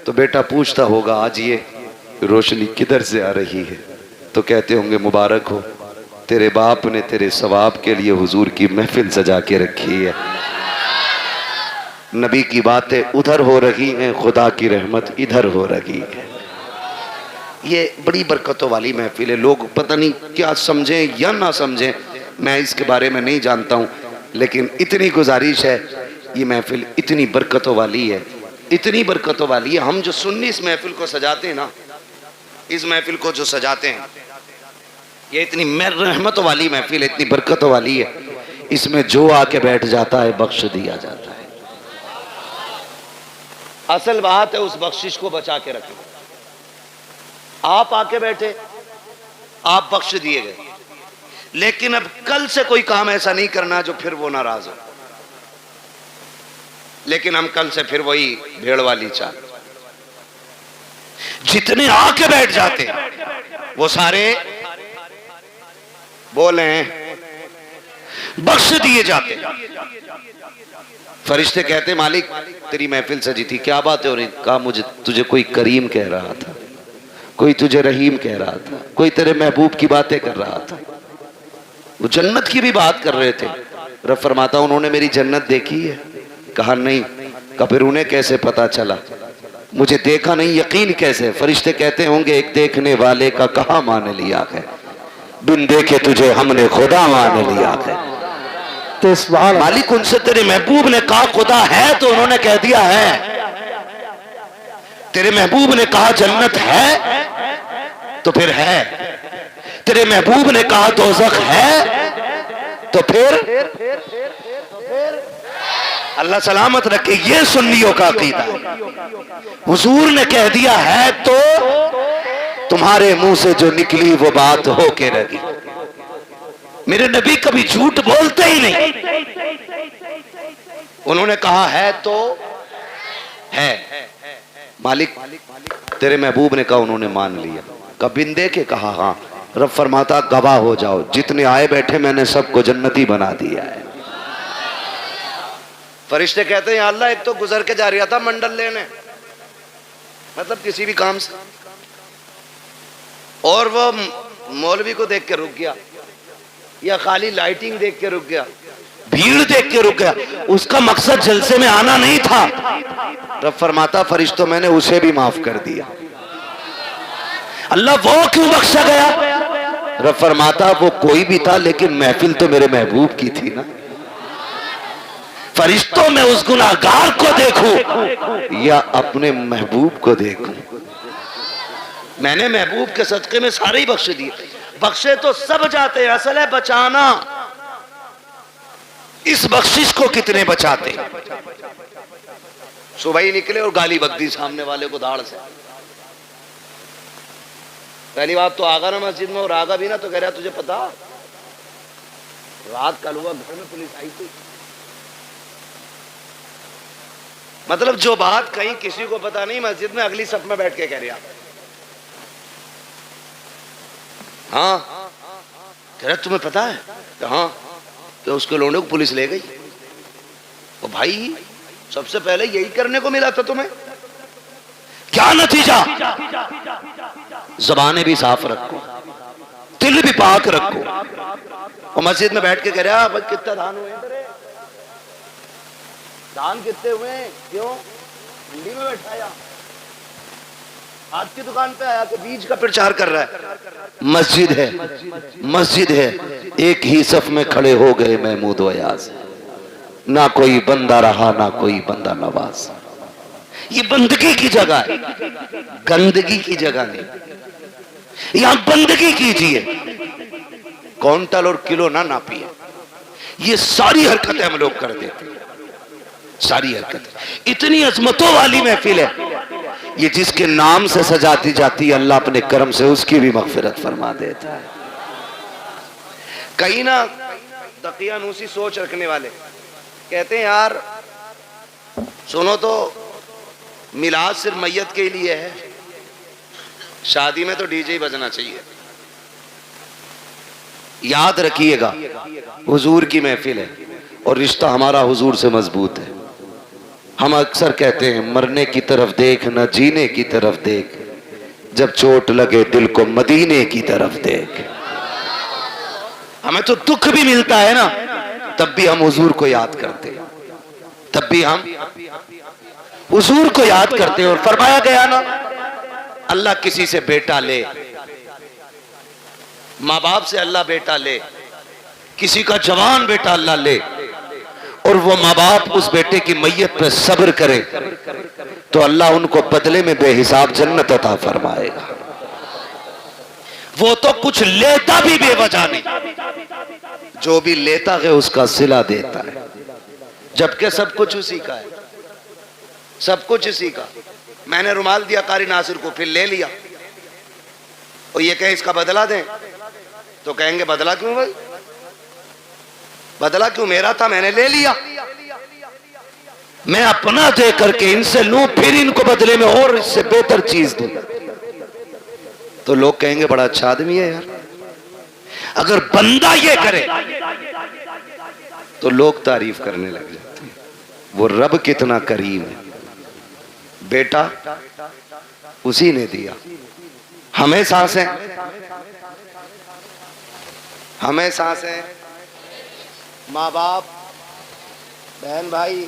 تو بیٹا پوچھتا ہوگا آج یہ روشنی کدھر سے آ رہی ہے, تو کہتے ہوں گے مبارک ہو, تیرے باپ نے تیرے ثواب کے لیے حضور کی محفل سجا کے رکھی ہے. نبی کی باتیں ادھر ہو رہی ہیں, خدا کی رحمت ادھر ہو رہی ہے. یہ بڑی برکتوں والی محفل ہے. لوگ پتہ نہیں کیا سمجھیں یا نہ سمجھیں, میں اس کے بارے میں نہیں جانتا ہوں, لیکن اتنی گزارش ہے, یہ محفل اتنی برکتوں والی ہے, اتنی برکتوں والی ہے. ہم جو سنی اس محفل کو سجاتے ہیں نا, اس محفل کو جو سجاتے ہیں, یہ اتنی رحمتوں والی محفل ہے, اتنی برکتوں والی ہے. اس میں جو آ کے بیٹھ جاتا ہے بخش دیا جاتا ہے. اصل بات ہے اس بخشش کو بچا کے رکھیں. آپ آ کے بیٹھے, آپ بخش دیے گئے, لیکن اب کل سے کوئی کام ایسا نہیں کرنا جو پھر وہ ناراض ہو. لیکن ہم کل سے پھر وہی بھیڑ والی چال. جتنے آ کے بیٹھ جاتے وہ سارے بولے ہیں بخش دیے جاتے. فرشتے کہتے مالک تیری محفل سجی تھی, کیا بات ہے؟ اور کہا مجھے تجھے کوئی کریم کہہ رہا تھا, کوئی تجھے رحیم کہہ رہا تھا, کوئی تیرے محبوب کی باتیں کر رہا تھا. وہ جنت کی بھی بات کر رہے تھے. رب فرماتا انہوں نے میری جنت دیکھی ہے؟ کہا نہیں. کہا پھر انہیں کیسے پتا چلا؟ مجھے دیکھا نہیں, یقین کیسے؟ فرشتے کہتے ہوں گے ایک دیکھنے والے کا کہاں مان لیا ہے, بن دیکھے تجھے ہم نے خدا مان لیا ہے. مالک ان سے تیرے محبوب نے کہا خدا ہے تو انہوں نے کہہ دیا ہے. تیرے محبوب نے کہا جنت ہے تو پھر ہے. تیرے محبوب نے کہا دوزخ ہے تو پھر اللہ سلامت رکھے. یہ سنیوں کا عقیدہ ہے. حضور نے کہہ دیا ہے تو تمہارے منہ سے جو نکلی وہ بات ہو کے رہی. میرے نبی کبھی جھوٹ بولتے ہی نہیں. انہوں نے کہا ہے تو ہے. مالک تیرے محبوب نے کہا, انہوں نے مان لیا. کبھی دیکھے؟ کہا ہاں. رب فرماتا گواہ ہو جاؤ, جتنے آئے بیٹھے میں نے سب کو جنتی بنا دیا ہے. فرشتے کہتے ہیں یا اللہ ایک تو گزر کے جا رہا تھا منڈل لینے, مطلب کسی بھی کام سے, اور وہ مولوی کو دیکھ کے رک گیا, یا خالی لائٹنگ دیکھ کے رک گیا, بھیڑ دیکھ کے رک گیا, اس کا مقصد جلسے میں آنا نہیں تھا. رب فرماتا فرشتوں میں نے اسے بھی معاف کر دیا. اللہ وہ کیوں بخشا گیا؟ رب فرماتا وہ کوئی بھی تھا لیکن محفل تو میرے محبوب کی تھی نا. فرشتوں میں اس گناہگار کو دیکھوں یا اپنے محبوب کو دیکھوں؟ میں نے محبوب کے صدقے میں سارے ہی بخش دیے. بخشے تو سب جاتے ہیں, اصل ہے بچانا. اس بخشش کو کتنے بچاتے؟ صبح ہی نکلے اور گالی بک دی سامنے والے کو دھاڑ سے. پہلی بات تو آگا نا مسجد میں, اور آگا بھی نا تو کہہ رہا تجھے پتا رات کل ہوا گھر میں پولیس آئی تھی. مطلب جو بات کہیں کسی کو پتا نہیں, مسجد میں اگلی صف میں بیٹھ کے کہہ رہا. ہاں کہہ رہا تمہیں پتا ہے؟ کہ ہاں. کہ اس کے لونے کو پولیس لے گئی. اور بھائی سب سے پہلے یہی کرنے کو ملا تھا تمہیں. کیا نتیجہ؟ زبانیں بھی صاف رکھو، دل بھی پاک رکھو. اور مسجد میں بیٹھ کے کہہ رہا بھائی کتنا دان ہوئے ہیں، دان کتنے ہوئے ہیں؟ کیوں؟ منڈی میں بیٹھایا، آج کی دکان پہ آیا کہ بیج کا پرچار کر رہا ہے. مسجد ہے، مسجد ہے، ایک ہی صف میں کھڑے ہو گئے محمود و ایاز، نہ کوئی بندہ رہا نہ کوئی بندہ نواز. یہ بندگی کی جگہ ہے، گندگی کی جگہ نہیں. یہاں بندگی کیجئے، کونٹل اور کلو نہ ناپیے. یہ ساری حرکتیں ہم لوگ کر دیتے، ساری حرکتیں. اتنی عظمتوں والی محفل ہے یہ، جس کے نام سے سجاتی جاتی ہے اللہ اپنے کرم سے اس کی بھی مغفرت فرما دیتا ہے. کہیں نہ دقیانوسی سوچ رکھنے والے کہتے ہیں یار سنو تو میلاد صرف میت کے لیے ہے، شادی میں تو ڈی جے بجنا چاہیے. یاد رکھیے گا حضور کی محفل ہے اور رشتہ ہمارا حضور سے مضبوط ہے. ہم اکثر کہتے ہیں مرنے کی طرف دیکھ نہ جینے کی طرف دیکھ، جب چوٹ لگے دل کو مدینے کی طرف دیکھ. ہمیں تو دکھ بھی ملتا ہے نا، تب بھی ہم حضور کو یاد کرتے ہیں، تب بھی ہم حضور کو یاد کرتے ہیں. اور فرمایا گیا نا اللہ کسی سے بیٹا لے، ماں باپ سے اللہ بیٹا لے، کسی کا جوان بیٹا اللہ لے، اور وہ ماں باپ اس بیٹے کی میت پہ صبر کرے تو اللہ ان کو بدلے میں بے حساب جنت عطا فرمائے گا. وہ تو کچھ لیتا بھی بے وجہ نہیں، جو بھی لیتا ہے اس کا صلہ دیتا ہے، جبکہ سب کچھ اسی کا ہے، سب کچھ اسی کا. میں نے رومال دیا قاری ناصر کو، پھر لے لیا، اور یہ کہیں اس کا بدلہ دیں تو کہیں گے بدلہ کیوں بھائی، بدلہ کیوں، میرا تھا میں نے لے لیا. میں اپنا دے کر کے ان سے لوں پھر ان کو بدلے میں اور اس سے بہتر چیز دوں تو لوگ کہیں گے بڑا اچھا آدمی ہے یار. اگر بندہ یہ کرے تو لوگ تعریف کرنے لگ جاتے ہیں. وہ رب کتنا کریم ہے، بیٹا اسی نے دیا. ہمیں سانسیں، ہمیں سانسیں، ماں باپ بہن بھائی،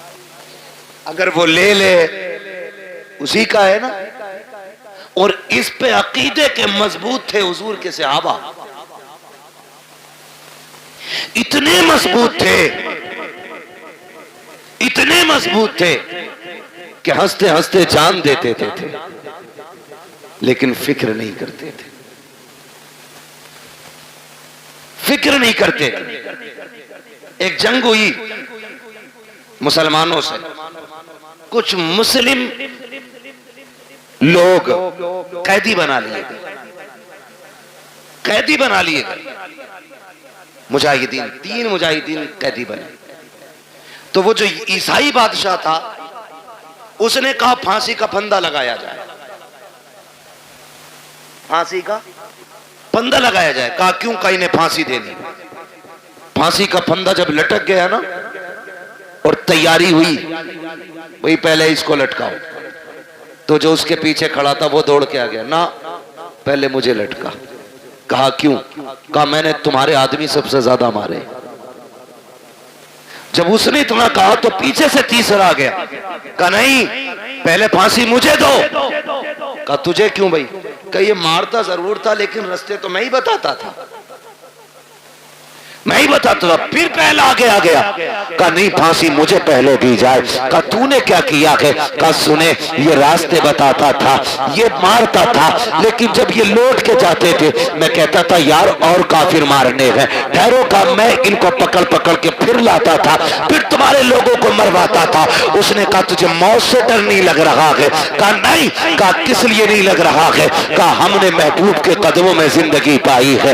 اگر وہ لے لے اسی کا ہے نا. اور اس پہ عقیدے کے مضبوط تھے حضور کے صحابہ، اتنے مضبوط تھے، اتنے مضبوط تھے کہ ہنستے ہنستے جان دیتے تھے لیکن فکر نہیں کرتے تھے، فکر نہیں کرتے تھے. ایک جنگ ہوئی مسلمانوں سے، کچھ مسلم لوگ قیدی بنا لیے گئے، قیدی بنا لیے گئے. مجاہدین، 3 مجاہدین قیدی بنے. تو وہ جو عیسائی بادشاہ تھا اس نے کہا پھانسی کا پھندا لگایا جائے، پھانسی کا پھندا لگایا جائے. کہا کیوں؟ کہا انہیں پھانسی دینی. پھانسی کا پھندا جب لٹک گیا نا اور تیاری ہوئی وہی پہلے اس کو لٹکاؤ، تو جو اس کے پیچھے کھڑا تھا وہ دوڑ کے آ گیا، نہ پہلے مجھے لٹکا. کہا کیوں؟ کہا میں نے تمہارے آدمی سب سے زیادہ مارے. جب اس نے اتنا کہا تو پیچھے سے تیسرا آ گیا، کہا نہیں پہلے پھانسی مجھے دو. کہا تجھے کیوں بھائی؟ کہ یہ مارتا ضرور تھا لیکن رستے تو میں ہی بتاتا تھا، میں ہی بتاتا تھا. پھر پہلا آگے آ گیا، کہا نہیں پھانسی مجھے پہلے دی جائے. کہا تو نے کیا کیا ہے؟ کہا سنے یہ راستے بتاتا تھا، یہ مارتا تھا، لیکن جب یہ لوٹ کے جاتے تھے میں کہتا تھا یار اور کافر مارنے ہیں، ٹھہرو. کا میں ان کو پکڑ پکڑ کے پھر لاتا تھا، پھر تمہارے لوگوں کو مرواتا تھا. اس نے کہا تجھے موت سے ڈر نہیں لگ رہا ہے؟ کہا نہیں. کہا کس لیے نہیں لگ رہا ہے؟ کہا ہم نے محبوب کے قدموں میں زندگی پائی ہے،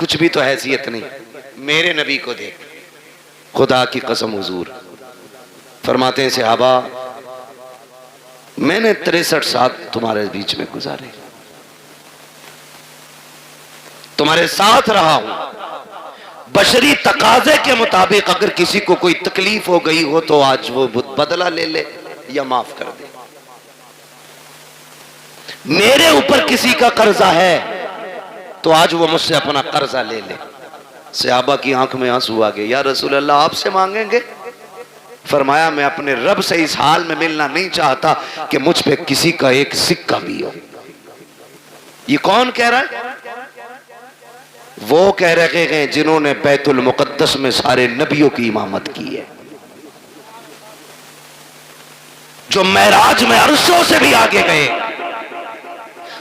کچھ بھی تو حیثیت نہیں، میرے نبی کو دیکھ، خدا کی قسم حضور فرماتے ہیں صحابہ میں نے 63 سال تمہارے بیچ میں گزارے، تمہارے ساتھ رہا ہوں، بشری تقاضے کے مطابق اگر کسی کو کوئی تکلیف ہو گئی ہو تو آج وہ بدلہ لے لے یا معاف کر دے، میرے اوپر کسی کا قرضہ ہے تو آج وہ مجھ سے اپنا قرضہ لے لے۔ صحابہ کی آنکھ میں آنسو آ گئے، یا رسول اللہ آپ سے مانگیں گے؟ فرمایا میں اپنے رب سے اس حال میں ملنا نہیں چاہتا کہ مجھ پہ کسی کا ایک سکہ بھی ہو۔ یہ کون کہہ رہا ہے؟ وہ کہہ رہے ہیں جنہوں نے بیت المقدس میں سارے نبیوں کی امامت کی ہے، جو معراج میں عرشوں سے بھی آگے گئے،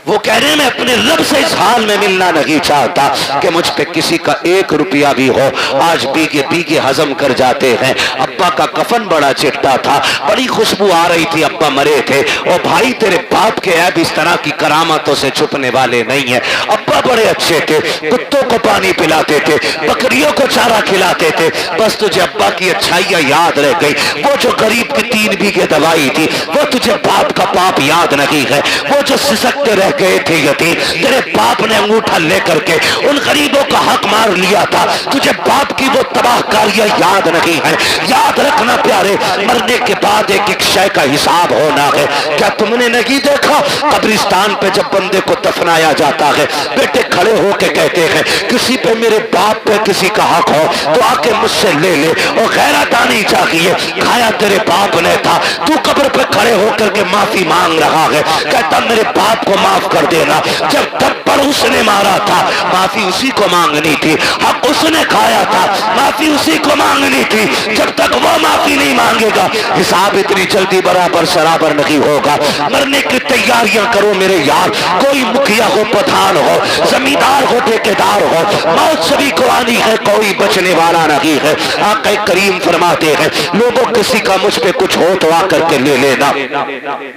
وہ کہہ رہے ہیں میں اپنے رب سے اس حال میں ملنا نہیں چاہتا کہ مجھ پہ کسی کا 1 روپیہ بھی ہو۔ آج بیگے ہضم کر جاتے ہیں۔ ابا کا کفن بڑا چٹا تھا، بڑی خوشبو آ رہی تھی، ابا مرے تھے۔ اور بھائی تیرے باپ کے عیب اس طرح کی کرامتوں سے چھپنے والے نہیں ہیں۔ ابا بڑے اچھے تھے، کتوں کو پانی پلاتے تھے، بکریوں کو چارہ کھلاتے تھے، بس تجھے ابا کی اچھائیاں یاد رہ گئی۔ وہ جو غریب کی 3 بیگھے دوائی تھی وہ تجھے باپ کا پاپ یاد نہیں ہے۔ وہ جو سسکتے رہ گئے تھے یتیم، تیرے باپ نے انگوٹھا لے کر کے ان غریبوں کا حق مار لیا تھا، تجھے باپ کی وہ تباہ کاریاں یاد نہیں ہے۔ یاد رکھنا پیارے، مرنے کے بعد ایک ایک شے کا حساب ہونا ہے۔ کیا تم نے نہیں دیکھا قبرستان پہ جب بندے کو دفنایا جاتا ہے بیٹے کھڑے ہو کے کہتے ہیں کسی پہ میرے باپ پہ کسی کا حق ہو تو آ کے مجھ سے لے لے، اور غیرت آنی چاہیے، کھایا تیرے باپ نے تھا، تو قبر پہ کھڑے ہو کر کے معافی مانگ رہا ہے، کہتا میرے باپ کو معاف کر دینا، جب تھپڑ اس نے مارا تھا معافی اسی کو مانگنی تھی، حق اس نے کھایا تھا معافی اسی کو مانگنی تھی، جب تک وہ معافی نہیں مانگے گا حساب اتنی جلدی برابر سرابر نہیں ہوگا۔ مرنے کی تیاریاں کرو میرے یار، کوئی مکھیا ہو پٹھان ہو، زمیندار ہو ٹھیکیدار ہو، موت سبھی کو آنی ہے، کوئی بچنے والا نہیں ہے۔ آقا کریم فرماتے ہیں لوگوں کسی کا مجھ پہ کچھ ہو تو آ کر کے لے لینا۔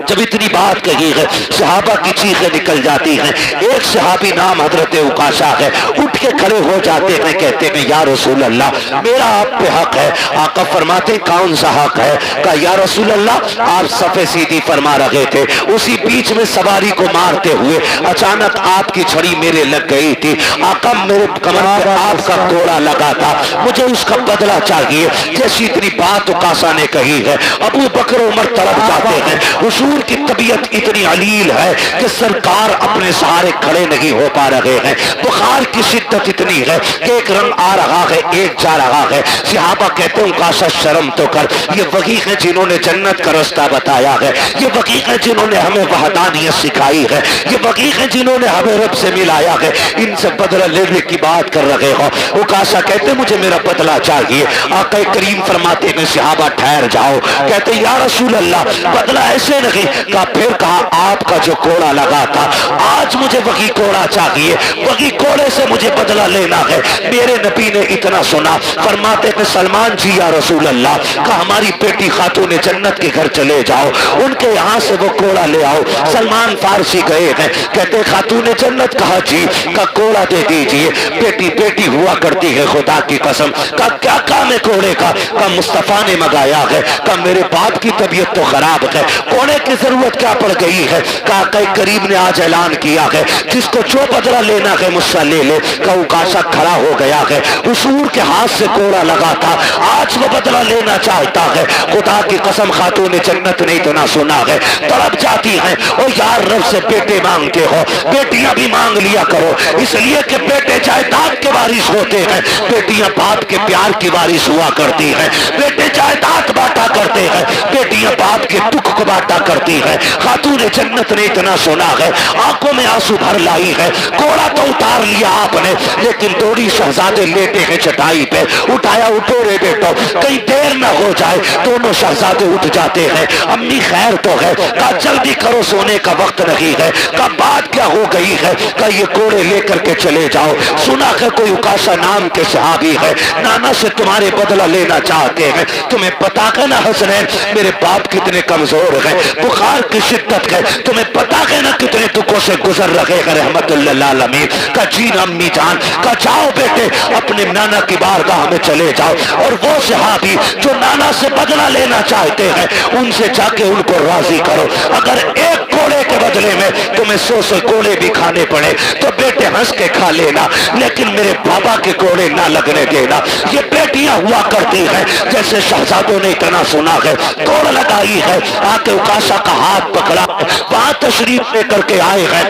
جب اتنی بات کہی ہے صحابہ کی چیخیں نکل جاتی ہیں۔ ایک صحابی نام حضرت عکاشہ ہے، اٹھ کے کھڑے ہو جاتے ہیں، کہتے ہیں یا رسول اللہ میرا آپ پہ حق ہے۔ آقا فرماتے کون سا حق ہے؟ کہا یا رسول اللہ آپ صفے سیدھی فرما رہے تھے، اسی بیچ میں سواری کو مارتے ہوئے اچانک آپ کی چھڑی میرے لگ گئی تھی، آقا میرے کمر پہ آپ کا کوڑا لگا تھا، مجھے اس کا بدلہ چاہیے۔ جیسی اتنی بات عکاشہ نے کہی ہے ابو بکر عمر تڑپ جاتے ہیں۔ حضور کی طبیعت اتنی علیل ہے کہ سرکار اپنے سہارے کھڑے نہیں ہو پا رہے ہیں، بخار کی شدت اتنی ہے کہ ایک رنگ آ رہا ہے ایک جا رہا ہے۔ صحابہ کہتے ہیں عکاشہ شرم تو کر، یہ وہی ہیں جنہوں نے جنت کا رستہ بتایا ہے، یہ وہی ہیں جنہوں نے ہمیں وحدانیت سکھائی ہے، یہ وہی ہیں جنہوں نے ہمیں رب سے ملایا ہے، ان سے بدلہ لینے کی بات کر رہے ہو۔ عکاشہ کہتے ہیں مجھے میرا بدلہ چاہیے۔ آقا کریم فرماتے ہیں صحابہ ٹھہر جاؤ، کہتے ہیں یا رسول اللہ بدلہ ایسے نہیں۔ کہا پھر کہا آپ کا جو کوڑا لگا تھا آج مجھے وہی کوڑا چاہیے، وہی کوڑے سے مجھے بدلہ لینا ہے۔ میرے نبی نے اتنا سنا، فرماتے کہ سلمان جی یا رسول اللہ، کہا ہماری بیٹی خاتون جنت کے گھر چلے جاؤ، ان کے یہاں سے وہ کوڑا لے آؤ۔ سلمان فارسی گئے ہیں، کہتے خاتون جنت، کہا جی، کا کوڑا دے دیجئے، بیٹی بیٹی ہوا کرتی ہے خدا کی قسم۔ کہا کیا کام ہے کوڑے کا؟ کہا مصطفیٰ نے منگایا ہے۔ کہا میرے باپ کی طبیعت تو خراب ہے، کوڑے کی ضرورت کیا پڑ گئی ہے؟ کہا کریم نے آج اعلان کیا ہے جس کو جو بدلہ لینا ہے مجھ سے لے لے۔ کہا عکاشہ کھڑا ہو گیا ہے، حضور کے ہاتھ سے کوڑا لگا تھا، آج وہ بدلہ لینا چاہتا ہے۔ خدا کی قسم خاتون جنت نے اتنا سنا ہے، تڑپ جاتی ہیں، اور یار رب سے بیٹے مانگتے ہو، بیٹیاں بھی مانگ لیا کرو، اس لیے کہ بیٹے جائیداد کے وارث ہوتے ہیں، بیٹیاں باپ کے پیار کی وارث ہوا کرتی ہیں، بیٹے جائیداد بانٹا کرتے ہیں، بیٹیاں باپ کے دکھ کو بانٹا کرتی ہیں۔ خاتون جنت نے اتنا سنا ہے، آنکھوں میں آنسو بھر لائی ہے، کوڑا تو اتار لیا آپ نے، لیکن دوڑی شہزادے لیٹے ہیں چٹائی پہ، اٹھایا اٹھو رے بیٹو، کہیں دیر نہ ہو جائے۔ دونوں شہزادے اٹھ جاتے ہیں، امی خیر تو ہے؟ کہا جلدی کرو سونے کا وقت نہیں ہے۔ کہا بات کیا ہو گئی ہے؟ کہا یہ کوڑے لے کر کے چلے جاؤ، سنا ہے کوئی عکاشہ نام کے صحابی ہے، نانا سے تمہارے بدلہ لینا چاہتے ہیں، تمہیں پتا ہے نا حسنین میرے باپ کتنے کمزور ہیں، بخار کی شدت ہے، تمہیں پتا ہے نا کتنے دکھوں سے گزر رہے ہیں رحمت اللہ عالمین۔ کہا جی امی جان پریشان، کہا جاؤ بیٹے اپنے نانا کی بارگاہ میں چلے جاؤ، اور وہ صحابی جو نانا سے بدلہ لینا چاہتے ہیں ان سے جا کے ان کو راضی کرو، اگر ایک کوڑے کے بدلے میں تمہیں 100 کوڑے بھی کھانے پڑے تو بیٹے ہنس کے کھا لینا، لیکن میرے بابا کے کوڑے نہ لگنے دینا۔ یہ بیٹیاں ہوا کرتی ہیں، جیسے شہزادوں نے اتنا سنا ہے، دوڑ لگائی ہے، آ کے عکاشہ کا ہاتھ پکڑا، وہاں تشریف لے کر کے آئے ہیں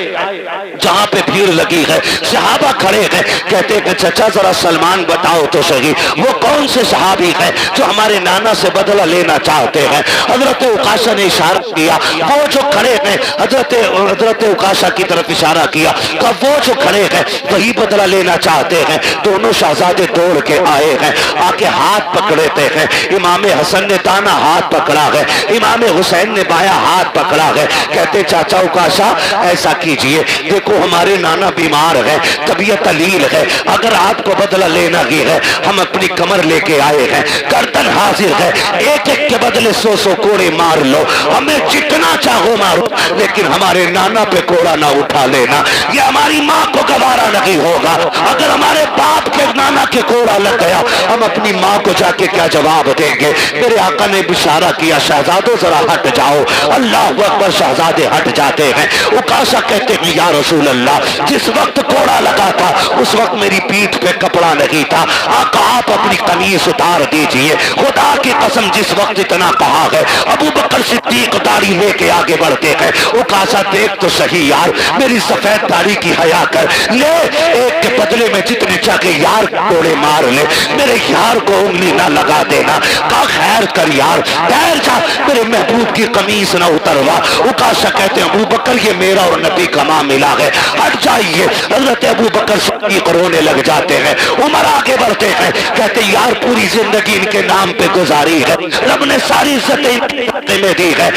جہاں پہ بھیڑ لگی ہے، صحابہ کھڑے ہیں، کہتے ہیں کہ چچا ذرا سلمان بتاؤ تو صحیح وہ کون سے صحابی ہیں جو ہمارے نانا سے بدلہ لینا چاہتے ہیں؟ حضرت عکاشہ نے اشارہ کیا، وہ جو کھڑے ہیں، حضرت عکاشہ کی طرف اشارہ کیا، کہ وہ جو کھڑے ہیں وہی بدلہ لینا چاہتے ہیں۔ دونوں شہزادے دوڑ کے آئے ہیں، آ کے ہاتھ پکڑتے ہیں، امام حسن نے دانا ہاتھ پکڑا ہے، امام حسین نے بایاں ہاتھ پکڑا ہے، کہتے چاچا عکاشہ ایسا کیجئے، دیکھو ہمارے نانا بیمار ہے، طبیعت علیل ہے، اگر آپ کو بدلہ لینا ہی ہے ہم اپنی کمر لے کے آئے ہیں، گردن حاضر ہے، ایک ایک کے بدلے 100 کوڑے مار لو، ہمیں جتنا چاہو مارو، لیکن ہمارے نانا پہ کوڑا نہ اٹھا لینا، یہ ہماری ماں کو گوارا نہیں ہوگا، اگر ہمارے باپ کے نانا کے کوڑا لگ گیا ہم اپنی ماں کو جا کے کیا جواب دیں گے؟ میرے آقا نے اشارہ کیا، شہزادوں ذرا ہٹ جاؤ، اللہ اکبر، شہزادے ہٹ جاتے ہیں۔ عکاشہ کہتے ہیں یا رسول اللہ جس وقت کوڑا لگا تھا اس وقت میری پیٹھ پہ کپڑا نہیں تھا، آقا آپ اپنی قمیص اتار دیجئے، خدا کی قسم جس وقت اتنا کہا ہے ابو بکر صدیق داڑھی لے کے آگے بڑھتے ہیں، عکاشہ دیکھ تو صحیح یار میری سفید داڑھی کی حیا کر لے، ایک کے بدلے میں جتنے چاہے یار کوڑے مار لے، میرے یار کو انگلی نہ لگا دینا، کہا خیر کر یار ٹھہر جا، میرے محبوب کی قمیص نہ اتروا۔ عکاشہ کہتے ہیں ابو بکر یہ میرا اور نبی کا معاملہ ہے، ہٹ جائیے۔ حضرت ابو بکر صدیق رونے لگ جاتے ہیں، عمر آگے بڑھتے ہیں، کہتے ہیں یار پوری زندگی ان کے نام پہ گزاری ہے، رب نے ساری عزتیں میں دی ہے،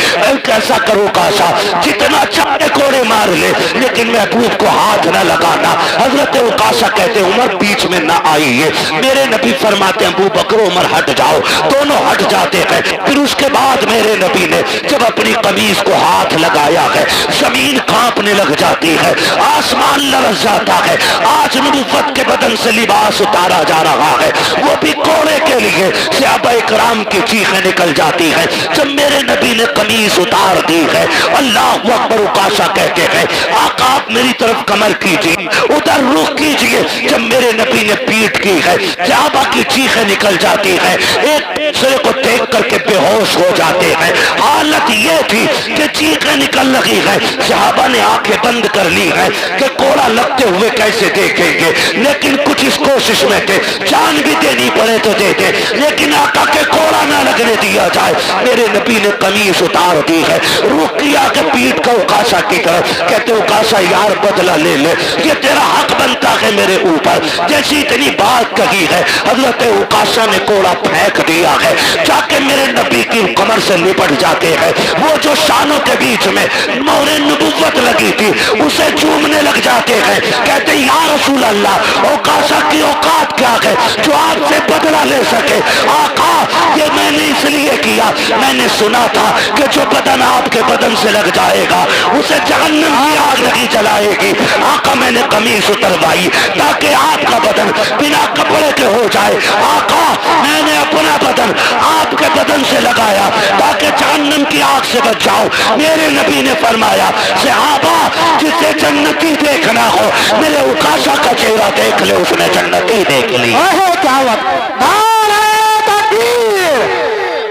کیسا کرو عکاشہ جتنا چاہے کوڑے مار لے لیکن محبوب کو ہاتھ نہ لگانا۔ حضرت عکاشہ کہتے ہیں عمر بیچ میں نہ آئیے، میرے نبی فرماتے ہیں ابو بکر عمر ہٹ جاؤ، دونوں ہٹ جاتے ہیں۔ پھر اس کے بعد میرے نبی نے جب اپنی قمیص کو ہاتھ لگایا ہے زمین کانپنے لگ جاتی ہے، آسمان لرز جاتا ہے، آج نبوت کے بدن سے لباس اتارا جا رہا ہے، وہ بھی کوڑے کے لیے، صحابہ کرام کی چیخیں نکل جاتی ہیں جب میرے نبی نے قمیص اتار دی ہے۔ اللہ اکبر، عکاشہ کہتے ہیں آقا آپ میری طرف کمر کیجیے، ادھر رخ کیجیے، جب میرے نبی نے پیٹ کی ہے صحابہ کی چیخیں نکل جاتی ہیں، ایک دوسرے کو دیکھ کر کے بے ہوش ہو جاتے ہیں۔ حالت یہ تھی کہ چیخیں نکل لگی ہے، صحابہ نے آنکھیں بند کر لی ہے کہ کوڑا لگتے ہوئے کیسے دیکھیں گے، لیکن کچھ اس کوشش میں تھے جان بھی دینی پڑے تو دے دے لیکن آقا کے کوڑا نہ لگنے دیا جائے۔ میرے نبی نے قمیص اتار دی ہے، رخ کیا کہ پیٹ کا عکاشہ کی طرف، کہتے عکاشہ یار بدلہ لے لے، یہ تیرا حق بنتا ہے میرے اوپر، جیسی اتنی بات کہی ہے حضرت عکاشہ نے کوڑا پھینک دیا ہے، جا کے میرے نبی کی کمر سے لپٹ جاتے ہیں، وہ جو شانوں کے بیچ میں مہر نبوت لگی تھی اسے چومنے لگ جاتے ہیں، کہتے ہیں یا رسول اللہ عکاشہ کی اوقات کیا ہے جو آپ سے بدلہ لے سکے؟ آقا یہ میں نے اس لیے کیا، میں نے سنا تھا کہ جو بدن آپ کے بدن سے لگ جائے گا اسے جہنم کی آگ نہیں جلائے گی، آقا میں نے قمیص اتروائی تاکہ آپ کا بدن بنا کپڑے کے ہو جائے، آقا میں نے اپنا بدن آپ کے بدن سے لگایا تاکہ جہنم کی آگ سے بچ جاؤ۔ میرے نبی نے فرمایا صحابہ جسے جنتی دیکھنا ہو میرے عکاشہ کا چہرہ دیکھ لے، اس نے جنتی دیکھ لی۔ کیا وقت نعرہ تکبیر،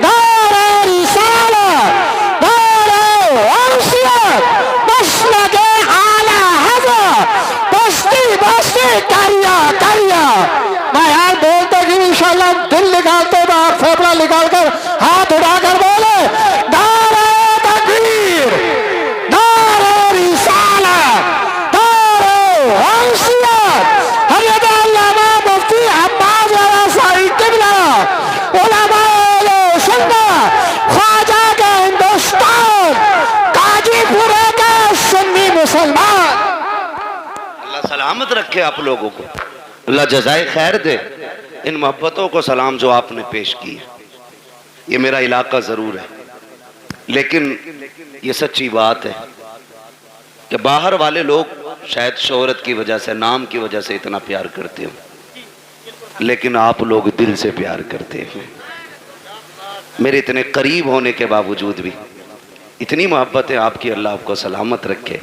نعرہ رسالت، نعرہ غوثیت، مسلک اعلی حضرت، بستی بستی کریا کریا۔ میں یار بولتے کہ انشاءاللہ دل نکالتے باہر پھیپڑا نکال کر ہاتھ اٹھا کر بولے نعرہ تکبیر، نعرہ رسالت، نعرہ غوثیت، حضرت علامہ مفتی عباس صاحب قبلہ، علماء اہل سنت، خواجہ کے ہندوستان، قاضی پورے کے سنی مسلمان۔ اللہ سلامت رکھے آپ لوگوں کو، اللہ جزائے خیر دے ان محبتوں کو سلام جو آپ نے پیش کی۔ یہ میرا علاقہ ضرور ہے لیکن یہ سچی بات ہے کہ باہر والے لوگ شاید شہرت کی وجہ سے، نام کی وجہ سے اتنا پیار کرتے ہوں، لیکن آپ لوگ دل سے پیار کرتے ہیں۔ میرے اتنے قریب ہونے کے باوجود بھی اتنی محبت ہے آپ کی، اللہ آپ کو سلامت رکھے۔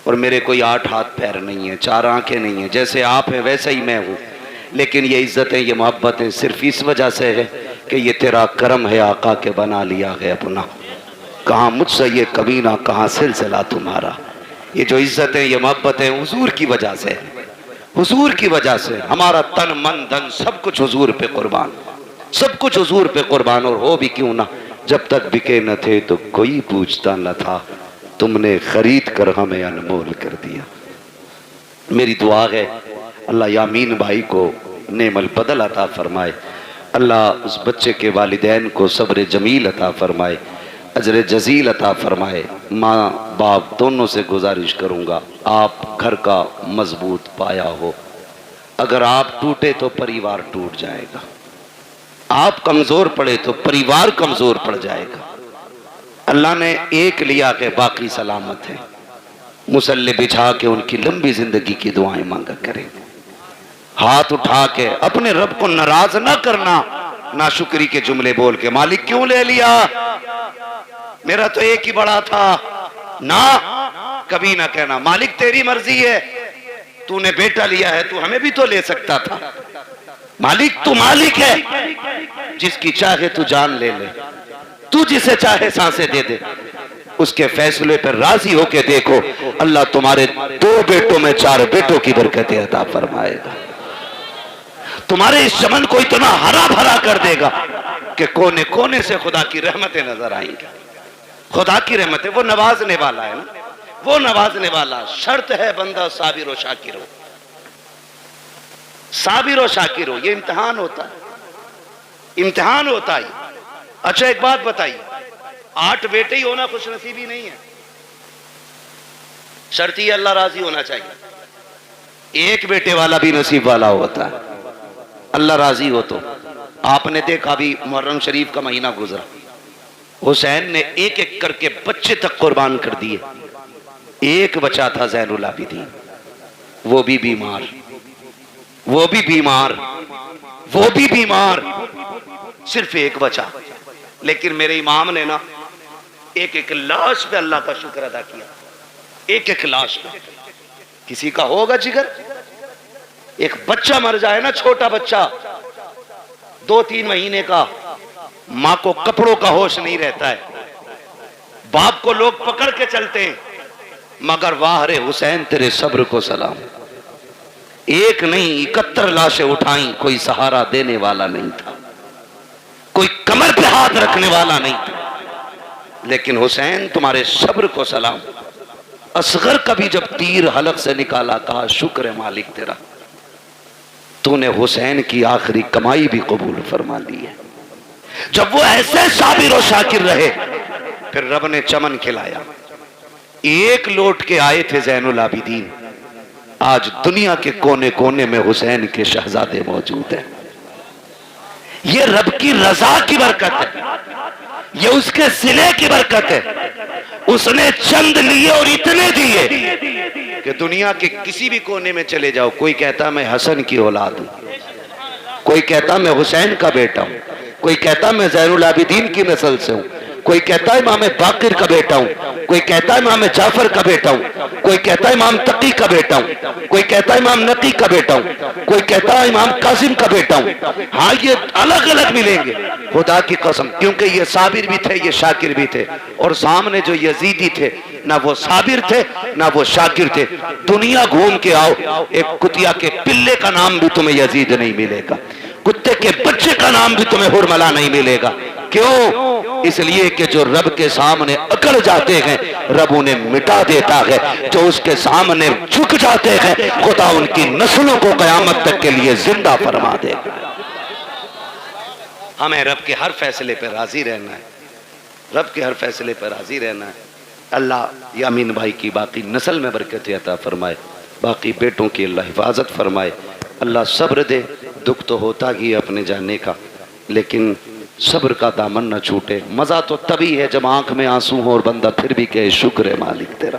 اور میرے کوئی 8 ہاتھ پیر نہیں ہیں، 4 آنکھیں نہیں ہیں، جیسے آپ ہیں ویسے ہی میں ہوں، لیکن یہ عزتیں، یہ محبتیں صرف اس وجہ سے ہے کہ یہ تیرا کرم ہے آقا کے بنا لیا ہے اپنا۔ کہاں مجھ سے یہ کمینہ، کہاں سلسلہ تمہارا۔ یہ جو عزتیں، یہ محبتیں حضور کی وجہ سے، حضور کی وجہ سے ہمارا تن من دھن سب کچھ حضور پہ قربان، سب کچھ حضور پہ قربان۔ اور ہو بھی کیوں نہ، جب تک بکے نہ تھے تو کوئی پوچھتا نہ تھا، تم نے خرید کر ہمیں انمول کر دیا۔ میری دعا ہے اللہ یامین بھائی کو نعم البدل عطا فرمائے، اللہ اس بچے کے والدین کو صبر جمیل عطا فرمائے، اجر جزیل عطا فرمائے۔ ماں باپ دونوں سے گزارش کروں گا، آپ گھر کا مضبوط پایا ہو، اگر آپ ٹوٹے تو پریوار ٹوٹ جائے گا، آپ کمزور پڑے تو پریوار کمزور پڑ جائے گا۔ اللہ نے ایک لیا کہ باقی سلامت ہے، مصلی بچھا کے ان کی لمبی زندگی کی دعائیں مانگا کریں، ہاتھ اٹھا کے اپنے رب کو ناراض نہ کرنا، ناشکری کے جملے بول کے مالک کیوں لے لیا، میرا تو ایک ہی بڑا تھا، نہ کبھی نہ کہنا مالک تیری مرضی ہے، تو نے بیٹا لیا ہے تو ہمیں بھی تو لے سکتا تھا، مالک تو مالک ہے، جس کی چاہے تو جان لے لے، تو جسے چاہے سانسیں دے دے، اس کے فیصلے پر راضی ہو کے دیکھو، اللہ تمہارے 2 بیٹوں میں 4 بیٹوں کی برکتیں عطا فرمائے گا، تمہارے اس چمن کو اتنا ہرا بھرا کر دے گا کہ کونے کونے سے خدا کی رحمتیں نظر آئیں گی۔ خدا کی رحمتیں، وہ نوازنے والا ہے نا، وہ نوازنے والا، شرط ہے بندہ صابر و شاکر ہو، صابر و شاکر ہو، یہ امتحان ہوتا ہے، امتحان ہوتا ہے۔ اچھا ایک بات بتائیے، 8 بیٹے ہی ہونا خوش نصیبی نہیں ہے، شرط یہ اللہ راضی ہونا چاہیے، ایک بیٹے والا بھی نصیب والا ہوتا ہے، اللہ راضی ہو تو۔ آپ نے دیکھا بھی محرم شریف کا مہینہ گزرا، حسین نے ایک ایک کر کے بچے تک قربان کر دیے، ایک بچہ تھا زین العابدین، وہ بھی بیمار، وہ بھی بیمار، وہ بھی بیمار، صرف ایک بچہ، لیکن میرے امام نے نا ایک ایک لاش پہ اللہ کا شکر ادا کیا، ایک ایک لاش پہ۔ کسی کا ہوگا جگر، ایک بچہ مر جائے نا، چھوٹا بچہ 2-3 مہینے کا، ماں کو کپڑوں کا ہوش نہیں رہتا ہے، باپ کو لوگ پکڑ کے چلتے ہیں، مگر واہ رے حسین تیرے صبر کو سلام، ایک نہیں 71 لاشیں اٹھائیں، کوئی سہارا دینے والا نہیں تھا، کوئی کمر پہ ہاتھ رکھنے والا نہیں تھا، لیکن حسین تمہارے صبر کو سلام۔ اصغر کا بھی جب تیر حلق سے نکالا، کہا شکر ہے مالک تیرا، تو نے حسین کی آخری کمائی بھی قبول فرما لی ہے۔ جب وہ ایسے صابر و شاکر رہے، پھر رب نے چمن کھلایا، ایک لوٹ کے آئے تھے زین العابدین، آج دنیا کے کونے کونے میں حسین کے شہزادے موجود ہیں۔ یہ رب کی رضا کی برکت ہے، یہ اس کے صلے کی برکت ہے، اس نے چند لیے اور اتنے دیے کہ دنیا کے کسی بھی کونے میں چلے جاؤ، کوئی کہتا میں حسن کی اولاد ہوں، کوئی کہتا میں حسین کا بیٹا ہوں، کوئی کہتا میں زین العابدین کی نسل سے ہوں، کوئی کہتا ہے امام باقر کا بیٹا ہوں، کوئی کہتا ہے امام جعفر کا بیٹا ہوں، کوئی کہتا ہے امام تقی کا بیٹا ہوں، کوئی کہتا ہے امام نقی کا بیٹا ہوں، کوئی کہتا ہے امام قاسم کا بیٹا ہوں۔ ہاں یہ الگ الگ ملیں گے، خدا کی قسم، کیونکہ یہ صابر بھی تھے، یہ شاکر بھی تھے، اور سامنے جو یزیدی تھے، نہ وہ صابر تھے نہ وہ شاکر تھے۔ دنیا گھوم کے آؤ، ایک کتیا کے پلے کا نام بھی تمہیں یزید نہیں ملے گا، کتے کے بچے کا نام بھی تمہیں حرملہ نہیں ملے گا۔ کیوں؟ اس لیے کہ جو رب کے سامنے اکڑ جاتے ہیں رب انہیں مٹا دیتا ہے، جو اس کے سامنے جھک جاتے ہیں خدا ان کی نسلوں کو قیامت تک کے لیے زندہ فرما دے گا۔ ہمیں رب کے ہر فیصلے پہ راضی رہنا ہے، رب کے ہر فیصلے پہ راضی رہنا ہے۔ اللہ یامین بھائی کی باقی نسل میں برکت عطا فرمائے، باقی بیٹوں کی اللہ حفاظت فرمائے، اللہ صبر دے۔ دکھ تو ہوتا ہی اپنے جانے کا، لیکن صبر کا دامن نہ چھوٹے۔ مزہ تو تبھی ہے جب آنکھ میں آنسو ہو اور بندہ پھر بھی کہے شکر ہے مالک تیرا،